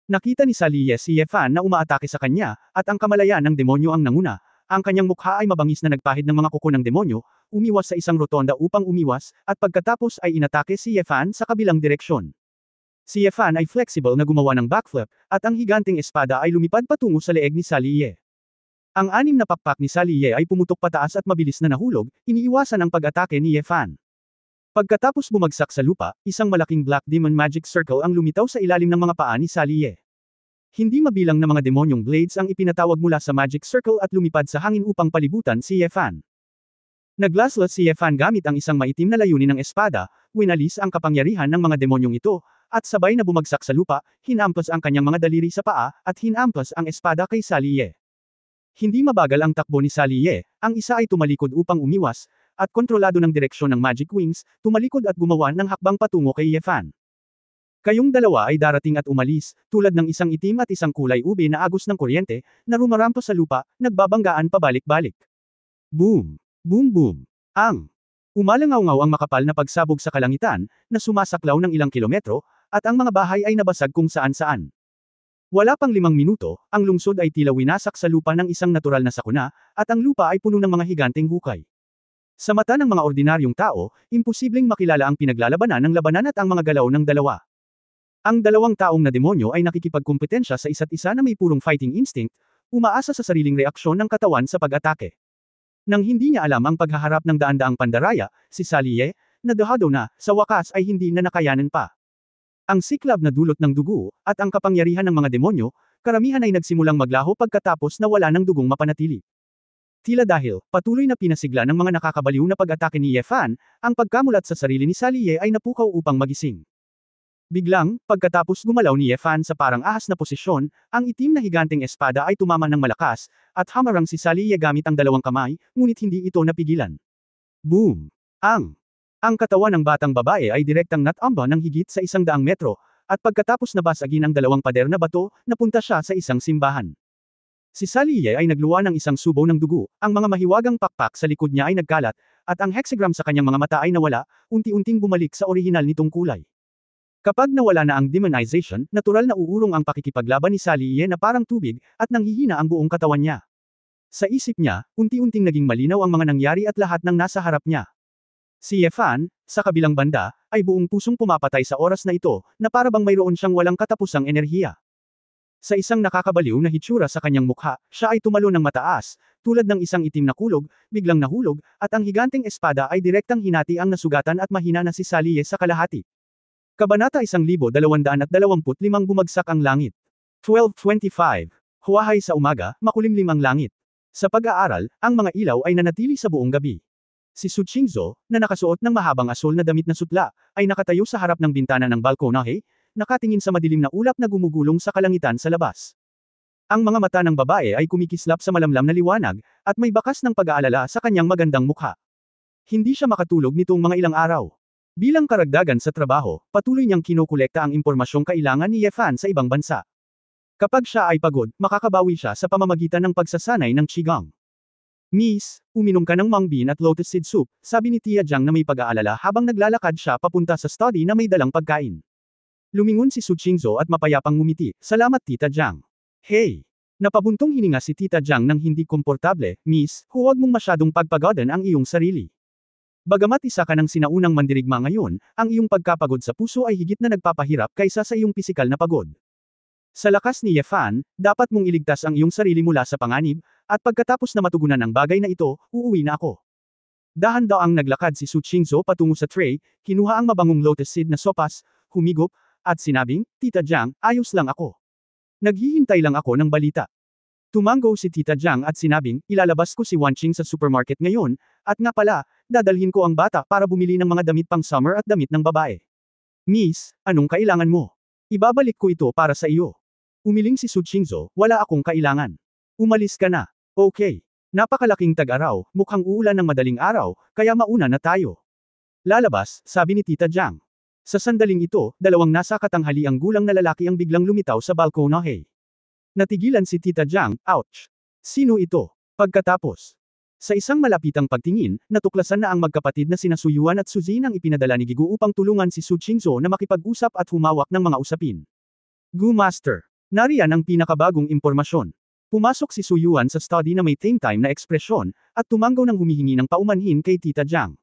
Nakita ni Sally Ye si Ye Fan na umaatake sa kanya, at ang kamalayan ng demonyo ang nanguna. Ang kanyang mukha ay mabangis na nagpahid ng mga kuko ng demonyo, umiwas sa isang rotonda upang umiwas, at pagkatapos ay inatake si Ye Fan sa kabilang direksyon. Si Ye Fan ay flexible na gumawa ng backflip, at ang higanteng espada ay lumipad patungo sa leeg ni Sally Ye. Ang anim na pakpak ni Sally Ye ay pumutok pataas at mabilis na nahulog, iniiwasan ang pag-atake ni Ye Fan. Pagkatapos bumagsak sa lupa, isang malaking Black Demon Magic Circle ang lumitaw sa ilalim ng mga paa ni Sally Ye. Hindi mabilang na mga demonyong blades ang ipinatawag mula sa Magic Circle at lumipad sa hangin upang palibutan si Ye Fan. Naglaslas si Ye Fan gamit ang isang maitim na layunin ng espada, winalis ang kapangyarihan ng mga demonyong ito, at sabay na bumagsak sa lupa, hinampas ang kanyang mga daliri sa paa, at hinampas ang espada kay Sally Ye. Hindi mabagal ang takbo ni Sally Ye, ang isa ay tumalikod upang umiwas, at kontrolado ng direksyon ng Magic Wings, tumalikod at gumawa ng hakbang patungo kay Ye Fan. Kayong dalawa ay darating at umalis, tulad ng isang itim at isang kulay ube na agos ng kuryente, na rumarampa sa lupa, nagbabanggaan pabalik-balik. Boom! Boom boom! Ang! Umalangaw-ngaw ang makapal na pagsabog sa kalangitan, na sumasaklaw ng ilang kilometro, at ang mga bahay ay nabasag kung saan-saan. Wala pang 5 minuto, ang lungsod ay tila winasak sa lupa ng isang natural na sakuna, at ang lupa ay puno ng mga higanteng hukay. Sa mata ng mga ordinaryong tao, imposibleng makilala ang pinaglalabanan ng labanan at ang mga galaw ng dalawa. Ang dalawang taong na demonyo ay nakikipagkumpetensya sa isa't isa na may purong fighting instinct, umaasa sa sariling reaksyon ng katawan sa pag-atake. Nang hindi niya alam ang paghaharap ng daan-daang pandaraya, si Sally Ye, na dahado na, sa wakas ay hindi na nakayanan pa. Ang siklab na dulot ng dugo, at ang kapangyarihan ng mga demonyo, karamihan ay nagsimulang maglaho pagkatapos na wala ng dugong mapanatili. Tila dahil, patuloy na pinasigla ng mga nakakabaliw na pag-atake ni Ye Fan, ang pagkamulat sa sarili ni Sally Ye ay napukaw upang magising. Biglang, pagkatapos gumalaw ni Ye Fan sa parang ahas na posisyon, ang itim na higanteng espada ay tumama ng malakas, at hamarang si Sally Ye gamit ang dalawang kamay, ngunit hindi ito napigilan. Boom! Ang katawan ng batang babae ay direktang natamba ng higit sa 100 metro, at pagkatapos nabasagin ang dalawang pader na bato, napunta siya sa isang simbahan. Si Sally Ye ay nagluwa ng isang subo ng dugo, ang mga mahiwagang pakpak sa likod niya ay nagkalat, at ang hexagram sa kanyang mga mata ay nawala, unti-unting bumalik sa orihinal nitong kulay. Kapag nawala na ang demonization, natural na uurong ang pakikipaglaban ni Sally Ye na parang tubig, at nanghihina ang buong katawan niya. Sa isip niya, unti-unting naging malinaw ang mga nangyari at lahat ng nasa harap niya. Si Ye Fan, sa kabilang banda, ay buong pusong pumapatay sa oras na ito, na para bang mayroon siyang walang katapusang enerhiya. Sa isang nakakabaliw na hitsura sa kanyang mukha, siya ay tumalo ng mataas, tulad ng isang itim na kulog, biglang nahulog, at ang higanteng espada ay direktang hinati ang nasugatan at mahina na si Sally Ye sa kalahati. Kabanata 1225 Bumagsak ang langit. 1225. Huwahay sa umaga, makulimlim ang langit. Sa pag-aaral, ang mga ilaw ay nanatili sa buong gabi. Si Su Qingzhou, na nakasuot ng mahabang asul na damit na sutla, ay nakatayo sa harap ng bintana ng balkonahe, nakatingin sa madilim na ulap na gumugulong sa kalangitan sa labas. Ang mga mata ng babae ay kumikislap sa malamlam na liwanag, at may bakas ng pag-aalala sa kanyang magandang mukha. Hindi siya makatulog nitong mga ilang araw. Bilang karagdagan sa trabaho, patuloy niyang kinukolekta ang impormasyong kailangan ni Ye Fan sa ibang bansa. Kapag siya ay pagod, makakabawi siya sa pamamagitan ng pagsasanay ng Qigong. Miss, uminom ka ng mung bean at lotus seed soup, sabi ni Tia Jiang na may pag-aalala habang naglalakad siya papunta sa study na may dalang pagkain. Lumingon si Su Qingzhou at mapayapang ngumiti, salamat Tita Jiang. Hey! Napabuntong hininga si Tita Jiang nang hindi komportable, Miss, huwag mong masyadong pagpagodan ang iyong sarili. Bagamat isa ka ng sinaunang mandirigma ngayon, ang iyong pagkapagod sa puso ay higit na nagpapahirap kaysa sa iyong pisikal na pagod. Sa lakas ni Ye Fan, dapat mong iligtas ang iyong sarili mula sa panganib, at pagkatapos na matugunan ang bagay na ito, uuwi na ako. Dahan-daang naglakad si Su Qingzhou patungo sa tray, kinuha ang mabangong lotus seed na sopas, humigop, at sinabing, Tita Jiang, ayos lang ako. Naghihintay lang ako ng balita. Tumango si Tita Jiang at sinabing, ilalabas ko si Wanqing sa supermarket ngayon, at nga pala, dadalhin ko ang bata para bumili ng mga damit pang summer at damit ng babae. Miss, anong kailangan mo? Ibabalik ko ito para sa iyo. Umiling si Su Qingzhou, wala akong kailangan. Umalis ka na. Okay. Napakalaking tag-araw, mukhang uulan ng madaling araw, kaya mauna na tayo. Lalabas, sabi ni Tita Jiang. Sa sandaling ito, dalawang nasa katanghaliang gulang na lalaki ang biglang lumitaw sa balkonahe. Natigilan si Tita Jiang, ouch! Sino ito? Pagkatapos, sa isang malapitang pagtingin, natuklasan na ang magkapatid na sina Su Yuan at Su Jin ang ipinadala ni Gigu upang tulungan si Su Qingzhou na makipag-usap at humawak ng mga usapin. Gu Master. Nariyan ang pinakabagong impormasyon. Pumasok si Su Yuan sa study na may time na ekspresyon, at tumango ng humihingi ng paumanhin kay Tita Jiang.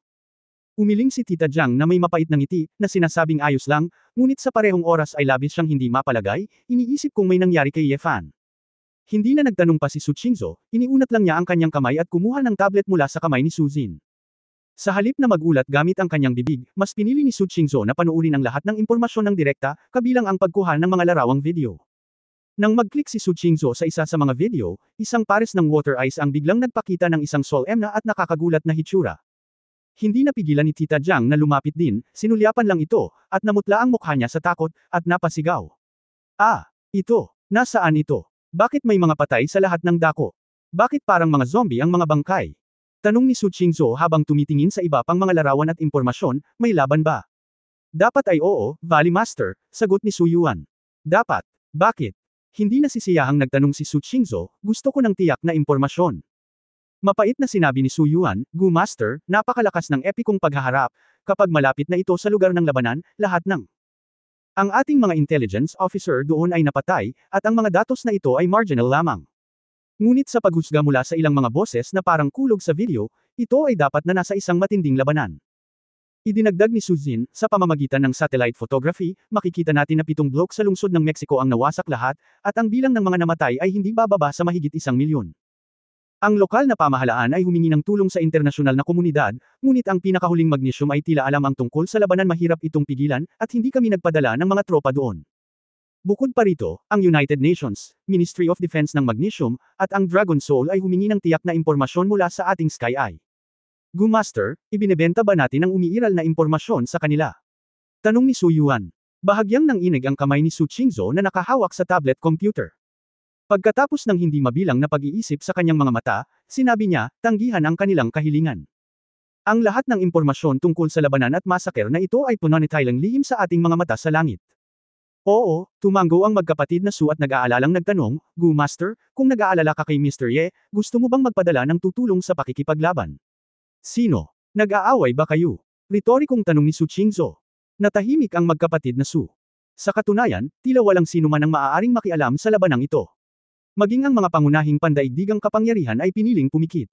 Umiling si Tita Jiang na may mapait na ngiti, na sinasabing ayos lang, ngunit sa parehong oras ay labis siyang hindi mapalagay, iniisip kung may nangyari kay Ye Fan. Hindi na nagtanong pa si Su Qingzhou, iniunat lang niya ang kanyang kamay at kumuha ng tablet mula sa kamay ni Su Jin. Sa halip na magulat gamit ang kanyang bibig, mas pinili ni Su Qingzhou na panuurin ang lahat ng impormasyon ng direkta, kabilang ang pagkuha ng mga larawang video. Nang mag-click si Su Qingzhou sa isa sa mga video, isang pares ng water ice ang biglang nagpakita ng isang solemn at nakakagulat na hitsura. Hindi napigilan ni Tita Jiang na lumapit din, sinulyapan lang ito, at namutla ang mukha niya sa takot, at napasigaw. Ah! Ito! Nasaan ito? Bakit may mga patay sa lahat ng dako? Bakit parang mga zombie ang mga bangkay? Tanong ni Su Qingzhou habang tumitingin sa iba pang mga larawan at impormasyon, may laban ba? Dapat ay oo, Valley Master, sagot ni Su Yuan. Dapat. Bakit? Hindi nasisiyahang nagtanong si Su Qingzhou, gusto ko ng tiyak na impormasyon. Mapait na sinabi ni Su Yuan, Gu Master, napakalakas ng epikong paghaharap, kapag malapit na ito sa lugar ng labanan, lahat ng ang ating mga intelligence officer doon ay napatay, at ang mga datos na ito ay marginal lamang. Ngunit sa paghusga mula sa ilang mga boses na parang kulog sa video, ito ay dapat na nasa isang matinding labanan. Idinagdag ni Su Jin, sa pamamagitan ng satellite photography, makikita natin na 7 blok sa lungsod ng Mexico ang nawasak lahat, at ang bilang ng mga namatay ay hindi bababa sa mahigit 1,000,000. Ang lokal na pamahalaan ay humingi ng tulong sa internasyonal na komunidad, ngunit ang pinakahuling magnesium ay tila alam ang tungkol sa labanan mahirap itong pigilan, at hindi kami nagpadala ng mga tropa doon. Bukod pa rito, ang United Nations, Ministry of Defense ng Magnesium, at ang Dragon Soul ay humingi ng tiyak na impormasyon mula sa ating Sky Eye. Gu Master, ibinebenta ba natin ang umiiral na impormasyon sa kanila? Tanong ni Su Yuan. Bahagyang nanginig ang kamay ni Su Qingzhou na nakahawak sa tablet computer. Pagkatapos ng hindi mabilang na pag-iisip sa kanyang mga mata, sinabi niya, tanggihan ang kanilang kahilingan. Ang lahat ng impormasyon tungkol sa labanan at masaker na ito ay punanitilang lihim sa ating mga mata sa langit. Oo, tumango ang magkapatid na Su at nag-aalalang nagtanong, Gu Master, kung nag-aalala ka kay Mr. Ye, gusto mo bang magpadala ng tutulong sa pakikipaglaban? Sino? Nag-aaway ba kayo? Retorikong tanong ni Su Qingzhou. Natahimik ang magkapatid na Su. Sa katunayan, tila walang sino man ang maaaring makialam sa labanang ito. Maging ang mga pangunahing pandaigdigang kapangyarihan ay piniling pumikit.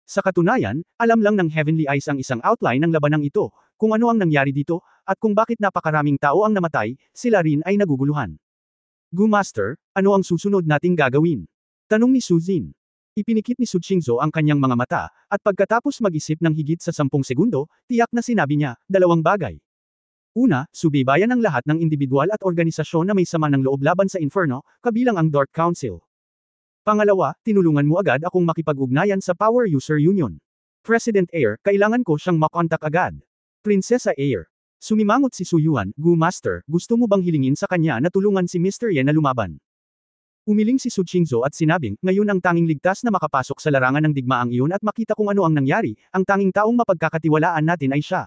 Sa katunayan, alam lang ng Heavenly Eyes ang isang outline ng labanang ito, kung ano ang nangyari dito, at kung bakit napakaraming tao ang namatay, sila rin ay naguguluhan. Gu Master, ano ang susunod nating gagawin? Tanong ni Su Jin. Ipinikit ni Su Qingzhou ang kanyang mga mata, at pagkatapos mag-isip ng higit sa 10 segundo, tiyak na sinabi niya, 2 bagay. Una, subaybayan ang lahat ng individual at organisasyon na may sama ng loob laban sa Inferno, kabilang ang Dark Council. Pangalawa, tinulungan mo agad akong makipag-ugnayan sa Power User Union. President Air, kailangan ko siyang makontak agad. Prinsesa Air. Sumimangot si Su Yuan, Gu Master, gusto mo bang hilingin sa kanya na tulungan si Mr. Ye na lumaban? Umiling si Su Qingzhou at sinabing, ngayon ang tanging ligtas na makapasok sa larangan ng digmaang iyon at makita kung ano ang nangyari, ang tanging taong mapagkakatiwalaan natin ay siya.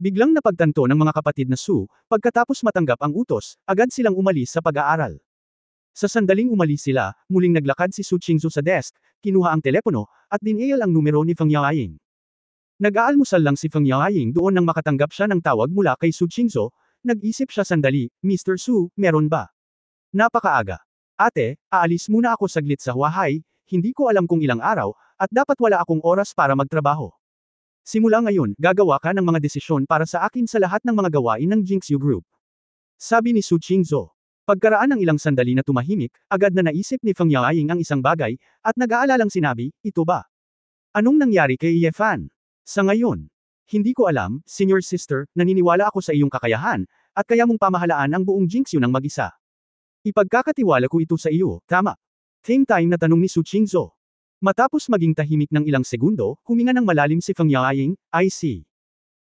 Biglang napagtanto ng mga kapatid na Su, pagkatapos matanggap ang utos, agad silang umalis sa pag-aaral. Sa sandaling umalis sila, muling naglakad si Su Qingzhou sa desk, kinuha ang telepono, at dinial ang numero ni Feng Yaoying. Nag-aalmusal lang si Feng Yaoying doon nang makatanggap siya ng tawag mula kay Su Qingzhou, nag-isip siya sandali, Mr. Su, meron ba? Napakaaga. Ate, aalis muna ako saglit sa Huahay, hindi ko alam kung ilang araw, at dapat wala akong oras para magtrabaho. Simula ngayon, gagawa ka ng mga desisyon para sa akin sa lahat ng mga gawain ng Jinxu Group. Sabi ni Su Qingzhou. Pagkaraan ng ilang sandali na tumahimik, agad na naisip ni Feng Yaoying ang isang bagay, at nag-aalalang sinabi, ito ba? Anong nangyari kay Ye Fan? Sa ngayon, Hindi ko alam, senior sister, naniniwala ako sa iyong kakayahan, at kaya mong pamahalaan ang buong Jinxu ng mag-isa. Ipagkakatiwala ko ito sa iyo, tama. Same time na tanong ni Su Qingzhou. Matapos maging tahimik ng ilang segundo, huminga ng malalim si Feng Yaoying, I see.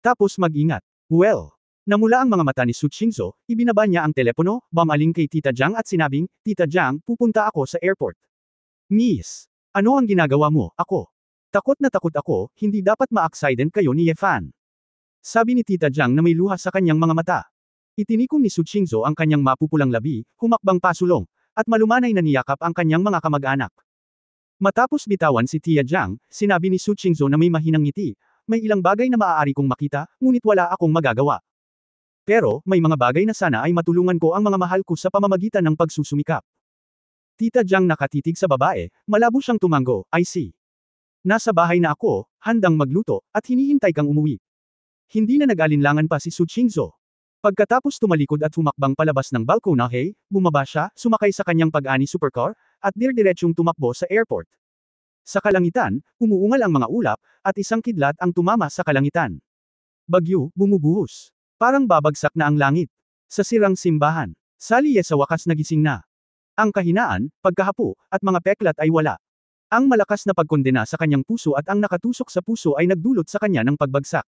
Tapos mag-ingat. Well. Namula ang mga mata ni Su Qingzhou, ibinaba niya ang telepono, bumaling kay Tita Jiang at sinabing, Tita Jiang, pupunta ako sa airport. Miss. Ano ang ginagawa mo, ako? Takot na takot ako, hindi dapat ma-accident kayo ni Ye Fan. Sabi ni Tita Jiang na may luha sa kanyang mga mata. Itinikom ni Su Qingzhou ang kanyang mapupulang labi, humakbang pasulong, at malumanay na niyakap ang kanyang mga kamag-anak. Matapos bitawan si Tia Jiang, sinabi ni Su Qingzhou na may mahinang ngiti, may ilang bagay na maaari kong makita, ngunit wala akong magagawa. Pero, may mga bagay na sana ay matulungan ko ang mga mahal ko sa pamamagitan ng pagsusumikap. Tita Jiang nakatitig sa babae, malabo siyang tumango, I see. Nasa bahay na ako, handang magluto, at hinihintay kang umuwi. Hindi na nag-alinlangan pa si Su Qingzhou. Pagkatapos tumalikod at humakbang palabas ng balkonahe, bumaba siya, sumakay sa kanyang pag-ani supercar, at dirdiretsong tumakbo sa airport. Sa kalangitan, umuungal ang mga ulap, at isang kidlat ang tumama sa kalangitan. Bagyo, bumubuhos. Parang babagsak na ang langit. Sa sirang simbahan, Saliye sa wakas nagising na. Ang kahinaan, pagkahapo, at mga peklat ay wala. Ang malakas na pagkondena sa kanyang puso at ang nakatusok sa puso ay nagdulot sa kanya ng pagbagsak.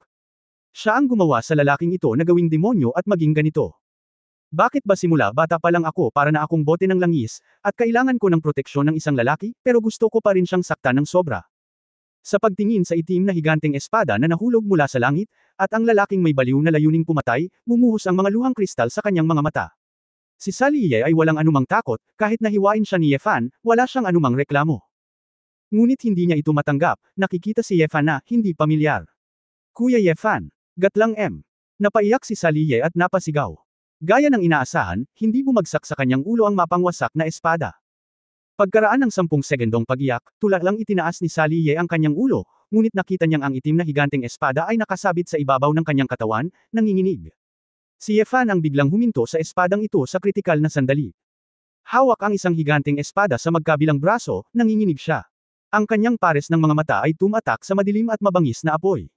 Siya ang gumawa sa lalaking ito na gawing demonyo at maging ganito. Bakit ba simula bata pa lang ako para na akong bote ng langis, at kailangan ko ng proteksyon ng isang lalaki, pero gusto ko pa rin siyang saktan ng sobra. Sa pagtingin sa itim na higanteng espada na nahulog mula sa langit, at ang lalaking may baliw na layuning pumatay, bumuhos ang mga luhang kristal sa kanyang mga mata. Si Saliye ay walang anumang takot, kahit nahiwain siya ni Ye Fan, wala siyang anumang reklamo. Ngunit hindi niya ito matanggap, nakikita si Ye Fan na hindi pamilyar. Kuya Ye Fan. Gatlang M. Napaiyak si Saliye at napasigaw. Gaya ng inaasahan, hindi bumagsak sa kanyang ulo ang mapangwasak na espada. Pagkaraan ng 10 segundong pag-iyak, tulalang itinaas ni Saliye ang kanyang ulo, ngunit nakita niyang ang itim na higanteng espada ay nakasabit sa ibabaw ng kanyang katawan, nanginginig. Si Ye Fan ang biglang huminto sa espadang ito sa kritikal na sandali. Hawak ang isang higanteng espada sa magkabilang braso, nanginginig siya. Ang kanyang pares ng mga mata ay tumatak sa madilim at mabangis na apoy.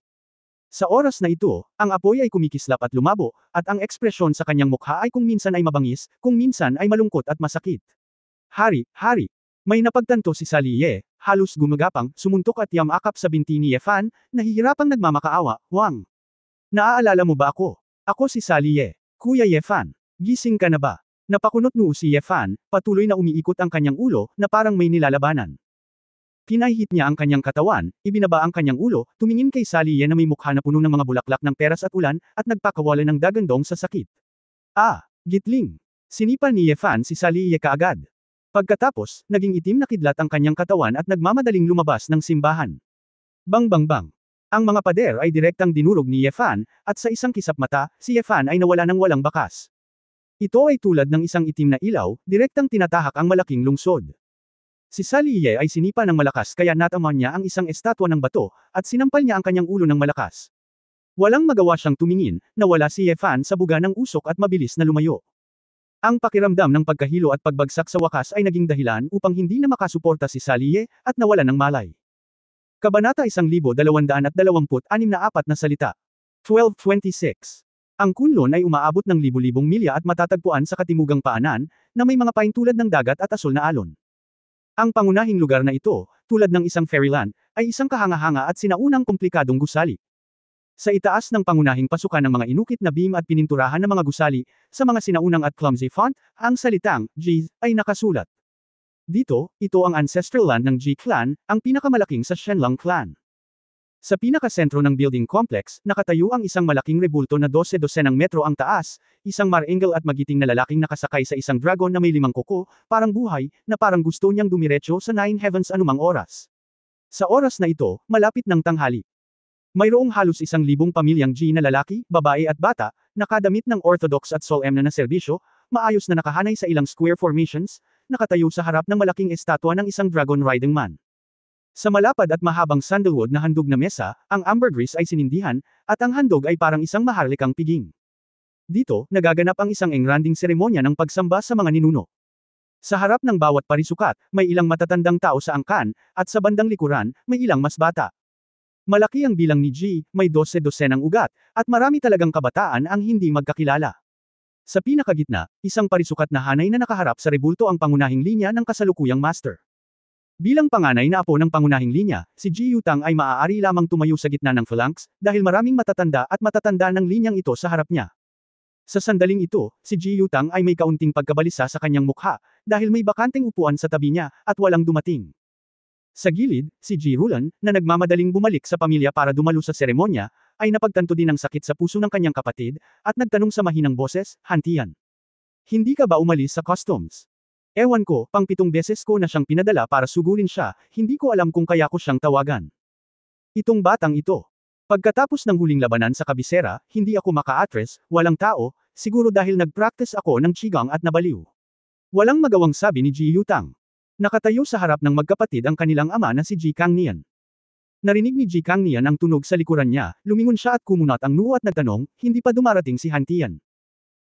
Sa oras na ito, ang apoy ay kumikislap at lumabo, at ang ekspresyon sa kanyang mukha ay kung minsan ay mabangis, kung minsan ay malungkot at masakit. Hari, hari! May napagtanto si Saliye, halos gumagapang, sumuntok at yamakap sa binti ni Ye Fan, nahihirapang nagmamakaawa, Wang. Naaalala mo ba ako? Ako si Saliye. Kuya Ye Fan. Gising ka na ba? Napakunot noo si Ye Fan, patuloy na umiikot ang kanyang ulo, na parang may nilalabanan. Pinahihit niya ang kanyang katawan, ibinaba ang kanyang ulo, tumingin kay Saliye na may mukha na puno ng mga bulaklak ng peras at ulan, at nagpakawala ng dagandong sa sakit. Ah, gitling. Sinipa ni Ye Fan si Saliye kaagad. Pagkatapos, naging itim na kidlat ang kanyang katawan at nagmamadaling lumabas ng simbahan. Bang bang bang. Ang mga pader ay direktang dinurog ni Ye Fan, at sa isang kisap mata, si Ye Fan ay nawala ng walang bakas. Ito ay tulad ng isang itim na ilaw, direktang tinatahak ang malaking lungsod. Si Saliye ay sinipa ng malakas kaya natamaan niya ang isang estatwa ng bato, at sinampal niya ang kanyang ulo ng malakas. Walang magawa siyang tumingin, nawala si Ye Fan sa buga ng usok at mabilis na lumayo. Ang pakiramdam ng pagkahilo at pagbagsak sa wakas ay naging dahilan upang hindi na makasuporta si Saliye, at nawala ng malay. Kabanata 1226 na 4 na salita. 1226. Ang Kunlun ay umaabot ng libu-libong milya at matatagpuan sa katimugang paanan, na may mga pain tulad ng dagat at asul na alon. Ang pangunahing lugar na ito, tulad ng isang fairyland, ay isang kahanga-hanga at sinaunang komplikadong gusali. Sa itaas ng pangunahing pasukan ng mga inukit na beam at pininturahan ng mga gusali, sa mga sinaunang at clumsy font, ang salitang G ay nakasulat. Dito, ito ang ancestral land ng G clan, ang pinakamalaking sa Shenlong clan. Sa pinakasentro ng building complex, nakatayo ang isang malaking rebulto na 12-12 metro ang taas, isang marengal at magiting na lalaking nakasakay sa isang dragon na may 5 kuko, parang buhay, na parang gusto niyang dumiretso sa 9 heavens anumang oras. Sa oras na ito, malapit ng tanghali. Mayroong halos 1,000 pamilyang G na lalaki, babae at bata, nakadamit ng orthodox at solemn na serbisyo, maayos na nakahanay sa ilang square formations, nakatayo sa harap ng malaking estatwa ng isang dragon riding man. Sa malapad at mahabang sandalwood na handog na mesa, ang ambergris ay sinindihan, at ang handog ay parang isang maharlikang piging. Dito, nagaganap ang isang engranding seremonya ng pagsamba sa mga ninuno. Sa harap ng bawat parisukat, may ilang matatandang tao sa angkan, at sa bandang likuran, may ilang mas bata. Malaki ang bilang ni Ji, may 12-dosenang ugat, at marami talagang kabataan ang hindi magkakilala. Sa pinakagitna, isang parisukat na hanay na nakaharap sa rebulto ang pangunahing linya ng kasalukuyang master. Bilang panganay na apo ng pangunahing linya, si Ji Yutang ay maaari lamang tumayo sa gitna ng phalanx, dahil maraming matatanda at matatanda ng linyang ito sa harap niya. Sa sandaling ito, si Ji Yutang ay may kaunting pagkabalisa sa kanyang mukha, dahil may bakanteng upuan sa tabi niya, at walang dumating. Sa gilid, si Ji Rulan, na nagmamadaling bumalik sa pamilya para dumalo sa seremonya, ay napagtanto din ng sakit sa puso ng kanyang kapatid, at nagtanong sa mahinang boses, "Hantian, hindi ka ba umalis sa customs?" "Ewan ko, pang-7 beses ko na siyang pinadala para sugurin siya, hindi ko alam kung kaya ko siyang tawagan. Itong batang ito." Pagkatapos ng huling labanan sa kabisera, hindi ako maka-atres, walang tao, siguro dahil nag-practice ako ng qigong at nabaliw. Walang magawang sabi ni Ji Yutang. Nakatayo sa harap ng magkapatid ang kanilang ama na si Ji Kangnian. Narinig ni Ji Kangnian ang tunog sa likuran niya, lumingon siya at kumunat ang noo at nagtanong, "Hindi pa dumarating si Hantian.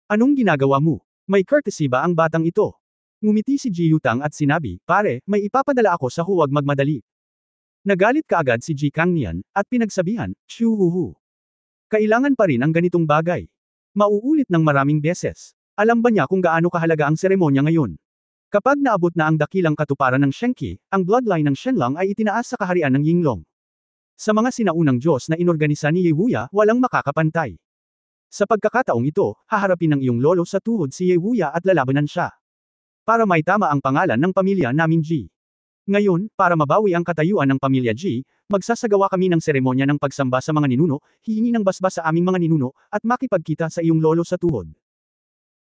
Anong ginagawa mo? May courtesy ba ang batang ito?" Ngumiti si Ji Yutang at sinabi, "Pare, may ipapadala ako sa huwag magmadali." Nagalit kaagad si Ji Kangnian, at pinagsabihan, "Shuhuhu. Kailangan pa rin ang ganitong bagay. Mauulit ng maraming beses. Alam ba niya kung gaano kahalaga ang seremonya ngayon? Kapag naabot na ang dakilang katuparan ng Shenqi, ang bloodline ng Shenlong ay itinaas sa kaharian ng Yinglong. Sa mga sinaunang Diyos na inorganisa ni Ye Wuya, walang makakapantay. Sa pagkakataong ito, haharapin ng iyong lolo sa tuhod si Ye Wuya at lalabanan siya. Para maitama ang pangalan ng pamilya namin Ji. Ngayon, para mabawi ang katayuan ng pamilya Ji, magsasagawa kami ng seremonya ng pagsamba sa mga ninuno, hihingi ng basbas sa aming mga ninuno, at makipagkita sa iyong lolo sa tuhod.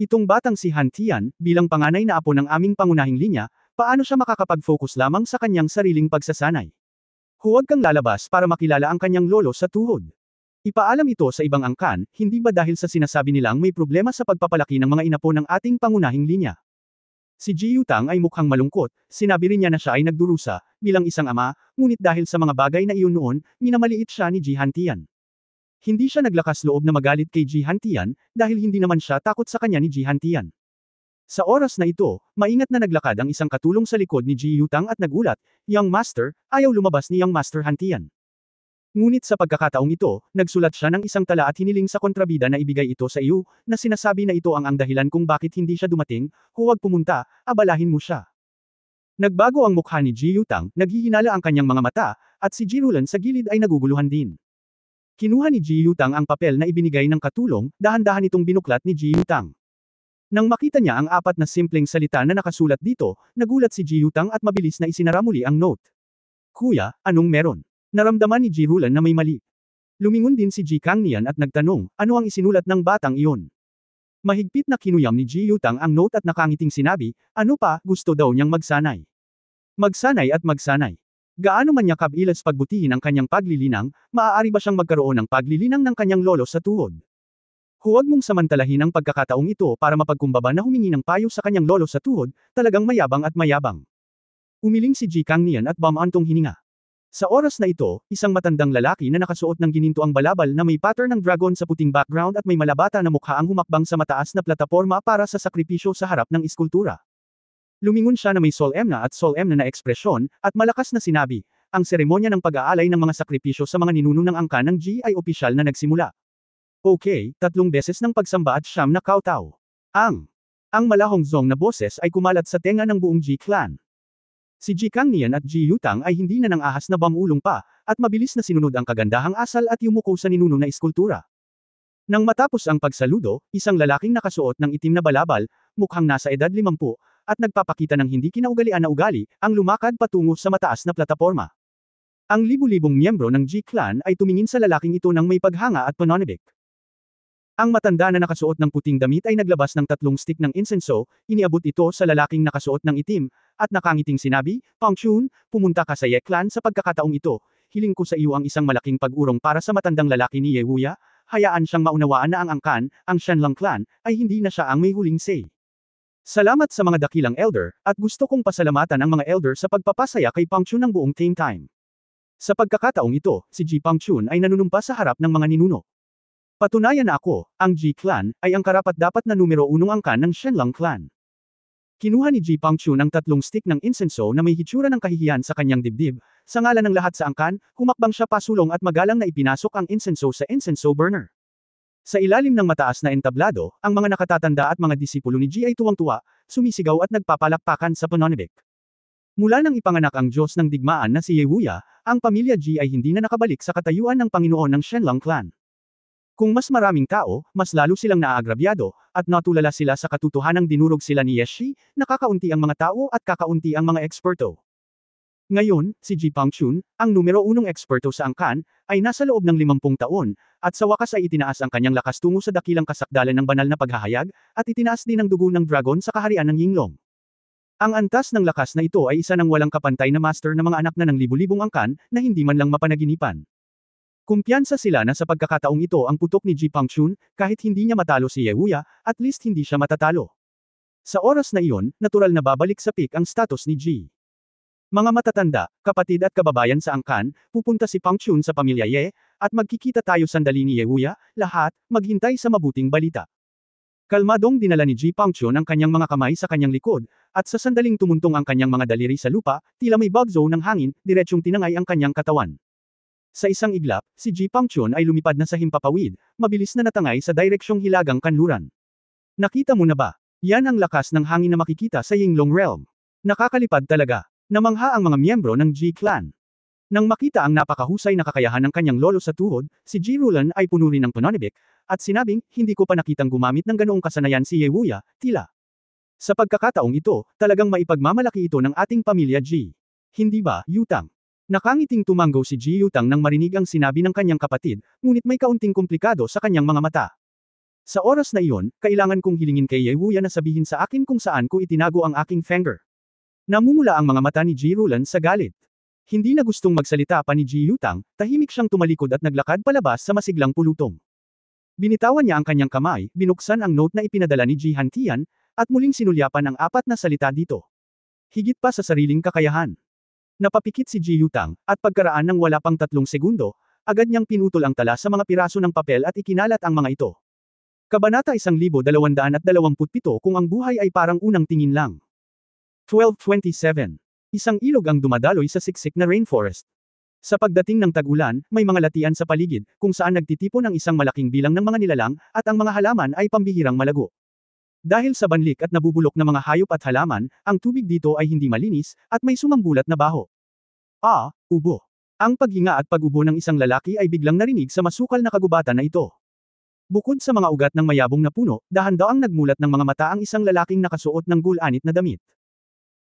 Itong batang si Hantian, bilang panganay na apo ng aming pangunahing linya, paano siya makakapag-focus lamang sa kanyang sariling pagsasanay? Huwag kang lalabas para makilala ang kanyang lolo sa tuhod. Ipaalam ito sa ibang angkan, hindi ba dahil sa sinasabi nilang may problema sa pagpapalaki ng mga inapo ng ating pangunahing linya? Si Ji Yutang ay mukhang malungkot, sinabi rin niya na siya ay nagdurusa, bilang isang ama, ngunit dahil sa mga bagay na iyon noon, minamaliit siya ni Ji Hantian. Hindi siya naglakas loob na magalit kay Ji Hantian, dahil hindi naman siya takot sa kanya ni Ji Hantian. Sa oras na ito, maingat na naglakad ang isang katulong sa likod ni Ji Yutang at nagulat, "Young Master, ayaw lumabas ni Young Master Hantian." Ngunit sa pagkakataong ito, nagsulat siya ng isang tala at hiniling sa kontrabida na ibigay ito sa iyo, na sinasabi na ito ang dahilan kung bakit hindi siya dumating, "Huwag pumunta, abalahin mo siya." Nagbago ang mukha ni Ji Yutang, naghihinala ang kanyang mga mata, at si Ji Rulan sa gilid ay naguguluhan din. Kinuha ni Ji Yutang ang papel na ibinigay ng katulong, dahan-dahan itong binuklat ni Ji Yutang. Nang makita niya ang 4 na simpleng salita na nakasulat dito, nagulat si Ji Yutang at mabilis na isinara muli ang note. "Kuya, anong meron?" Naramdaman ni Ji Rulan na may mali. Lumingon din si Ji Kangnian at nagtanong, "Ano ang isinulat ng batang iyon?" Mahigpit na kinuyam ni Ji Yutang ang note at nakangiting sinabi, "Ano pa, gusto daw niyang magsanay. Magsanay at magsanay. Gaano man niya kabilas pagbutihin ang kanyang paglilinang, maaari ba siyang magkaroon ng paglilinang ng kanyang lolo sa tuhod? Huwag mong samantalahin ang pagkakataong ito para mapagkumbaba na humingi ng payo sa kanyang lolo sa tuhod, talagang mayabang at mayabang." Umiling si Ji Kangnian at bumantong hininga. Sa oras na ito, isang matandang lalaki na nakasuot ng ginintuang balabal na may pattern ng dragon sa puting background at may malabata na mukha ang humakbang sa mataas na plataporma para sa sakripisyo sa harap ng iskultura. Lumingon siya na may solemna at solemna na ekspresyon, at malakas na sinabi, "Ang seremonya ng pag-aalay ng mga sakripisyo sa mga ninuno ng angkan ng G ay opisyal na nagsimula. Okay, 3 beses ng pagsamba at 9 na kowtow. Ang malahong zong na boses ay kumalat sa tenga ng buong G clan. Si Ji Kangnian at Ji Yutang ay hindi na nang ahas na bamulong pa, at mabilis na sinunod ang kagandahang asal at yumuko sa ninuno na iskultura. Nang matapos ang pagsaludo, isang lalaking nakasuot ng itim na balabal, mukhang nasa edad 50, at nagpapakita ng hindi kinaugalian na ugali, ang lumakad patungo sa mataas na plataporma. Ang libu-libong miyembro ng G clan ay tumingin sa lalaking ito ng may paghanga at panonibik. Ang matanda na nakasuot ng puting damit ay naglabas ng 3 stick ng insenso, iniabot ito sa lalaking nakasuot ng itim, at nakangiting sinabi, "Pang Chun, pumunta ka sa Ye clan sa pagkakataong ito, hiling ko sa iyo ang isang malaking pag-urong para sa matandang lalaki ni Ye Wuya, hayaan siyang maunawaan na ang angkan, ang Shenlong clan, ay hindi na siya ang may huling say. Salamat sa mga dakilang elder, at gusto kong pasalamatan ang mga elder sa pagpapasaya kay Pang Chun ng buong team time." Sa pagkakataong ito, si Ji Pang Chun ay nanunumpa sa harap ng mga ninuno. "Patunayan na ako, ang G clan, ay ang karapat-dapat na numero 1 angkan ng Shenlong clan. Kinuha ni Ji Pangchun ang 3 stick ng insenso na may hitsura ng kahihiyan sa kanyang dibdib. Sa ngalan ng lahat sa angkan, humakbang siya pasulong at magalang na ipinasok ang insenso sa insenso burner. Sa ilalim ng mataas na entablado, ang mga nakatatanda at mga disipulo ni Ji ay tuwang-tuwa, sumisigaw at nagpapalakpakan sa pananibik. Mula nang ipanganak ang Diyos ng digmaan na si Yewuya, ang pamilya Ji ay hindi na nakabalik sa katayuan ng Panginoon ng Shenlong clan. Kung mas maraming tao, mas lalo silang naaagrabyado, at natulala sila sa katotohanang dinurog sila ni Yeshi, nakakaunti ang mga tao at kakaunti ang mga eksperto. Ngayon, si Ji Pangchun, ang numero 1 eksperto sa angkan, ay nasa loob ng 50 taon, at sa wakas ay itinaas ang kanyang lakas tungo sa dakilang kasakdalan ng banal na paghahayag, at itinaas din ang dugo ng dragon sa kaharian ng Yinglong. Ang antas ng lakas na ito ay isa ng walang kapantay na master na mga anak na ng libu-libong angkan, na hindi man lang mapanaginipan. Kumpiyansa sila na sa pagkakataong ito ang putok ni Ji Pangchun, kahit hindi niya matalo si Yewuya, at least hindi siya matatalo. Sa oras na iyon, natural na babalik sa peak ang status ni Ji. Mga matatanda, kapatid at kababayan sa angkan, pupunta si Pangchun sa pamilya Ye, at magkikita tayo sandali ni Yewuya, lahat, maghintay sa mabuting balita. Kalmadong dinala ni Ji Pangchun ang kanyang mga kamay sa kanyang likod, at sa sandaling tumuntong ang kanyang mga daliri sa lupa, tila may bagzo ng hangin, diretsyong tinangay ang kanyang katawan. Sa isang iglap, si Ji Pangchun ay lumipad na sa himpapawid, mabilis na natangay sa direksyong hilagang kanluran. Nakita mo na ba? Yan ang lakas ng hangin na makikita sa Yinglong Realm. Nakakalipad talaga. Namangha ang mga miyembro ng Ji clan. Nang makita ang napakahusay na kakayahan ng kanyang lolo sa tuhod, si Ji Rulan ay puno rin ng pananibik, at sinabing, hindi ko pa nakitang gumamit ng ganoong kasanayan si Yewuya, tila. Sa pagkakataong ito, talagang maipagmamalaki ito ng ating pamilya Ji. Hindi ba, Yutang? Nakangiting tumanggo si Ji Yutang nang marinig ang sinabi ng kanyang kapatid, ngunit may kaunting komplikado sa kanyang mga mata. Sa oras na iyon, kailangan kong hilingin kay Yewuya na sabihin sa akin kung saan ko itinago ang aking finger. Namumula ang mga mata ni Ji Rulan sa galit. Hindi na gustong magsalita pa ni Ji Yutang, tahimik siyang tumalikod at naglakad palabas sa masiglang pulutong. Binitawan niya ang kanyang kamay, binuksan ang note na ipinadala ni Ji Hantian, at muling sinulyapan ang 4 na salita dito. Higit pa sa sariling kakayahan. Napapikit si Ji Yutang, at pagkaraan ng wala pang 3 segundo, agad niyang pinutol ang tala sa mga piraso ng papel at ikinalat ang mga ito. Kabanata 1227 kung ang buhay ay parang unang tingin lang. 1227. Isang ilog ang dumadaloy sa siksik na rainforest. Sa pagdating ng tag-ulan, may mga latian sa paligid, kung saan nagtitipon ang isang malaking bilang ng mga nilalang, at ang mga halaman ay pambihirang malago. Dahil sa banlik at nabubulok na mga hayop at halaman, ang tubig dito ay hindi malinis, at may sumambulat na baho. Ubo. Ang paghinga at pag-ubo ng isang lalaki ay biglang narinig sa masukal na kagubatan na ito. Bukod sa mga ugat ng mayabong na puno, dahan-daang nagmulat ng mga mata ang isang lalaking nakasuot ng gulanit na damit.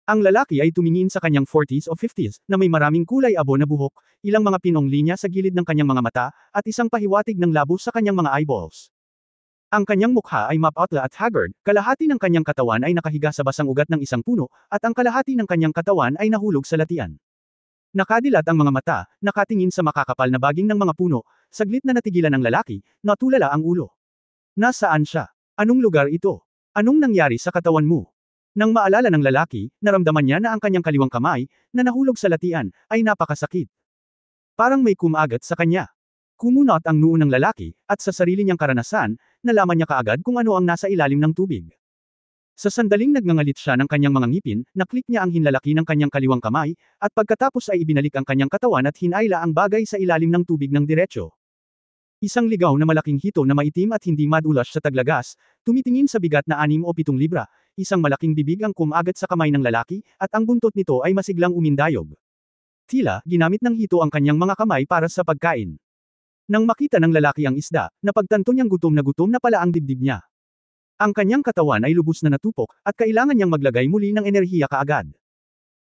Ang lalaki ay tumingin sa kanyang 40s o 50s, na may maraming kulay abo na buhok, ilang mga pinong linya sa gilid ng kanyang mga mata, at isang pahiwatig ng labo sa kanyang mga eyeballs. Ang kanyang mukha ay maputla at haggard, kalahati ng kanyang katawan ay nakahiga sa basang ugat ng isang puno, at ang kalahati ng kanyang katawan ay nahulog sa latian. Nakadilat ang mga mata, nakatingin sa makakapal na baging ng mga puno, saglit na natigilan ng lalaki, natulala ang ulo. Nasaan siya? Anong lugar ito? Anong nangyari sa katawan mo? Nang maalala ng lalaki, naramdaman niya na ang kanyang kaliwang kamay, na nahulog sa latian, ay napakasakit. Parang may kumagat sa kanya. Kumunot ang noo ng lalaki, at sa sarili niyang karanasan, nalaman niya kaagad kung ano ang nasa ilalim ng tubig. Sa sandaling nagngangalit siya ng kanyang mga ngipin, naklik niya ang hinlalaki ng kanyang kaliwang kamay, at pagkatapos ay ibinalik ang kanyang katawan at hinayla ang bagay sa ilalim ng tubig ng diretsyo. Isang ligaw na malaking hito na maitim at hindi madulas sa taglagas, tumitingin sa bigat na 6 o 7 libra, isang malaking bibig ang kumagat sa kamay ng lalaki, at ang buntot nito ay masiglang umindayog. Tila, ginamit ng hito ang kanyang mga kamay para sa pagkain. Nang makita ng lalaki ang isda, napagtanto niyang gutom na pala ang dibdib niya. Ang kanyang katawan ay lubos na natupok, at kailangan niyang maglagay muli ng enerhiya kaagad.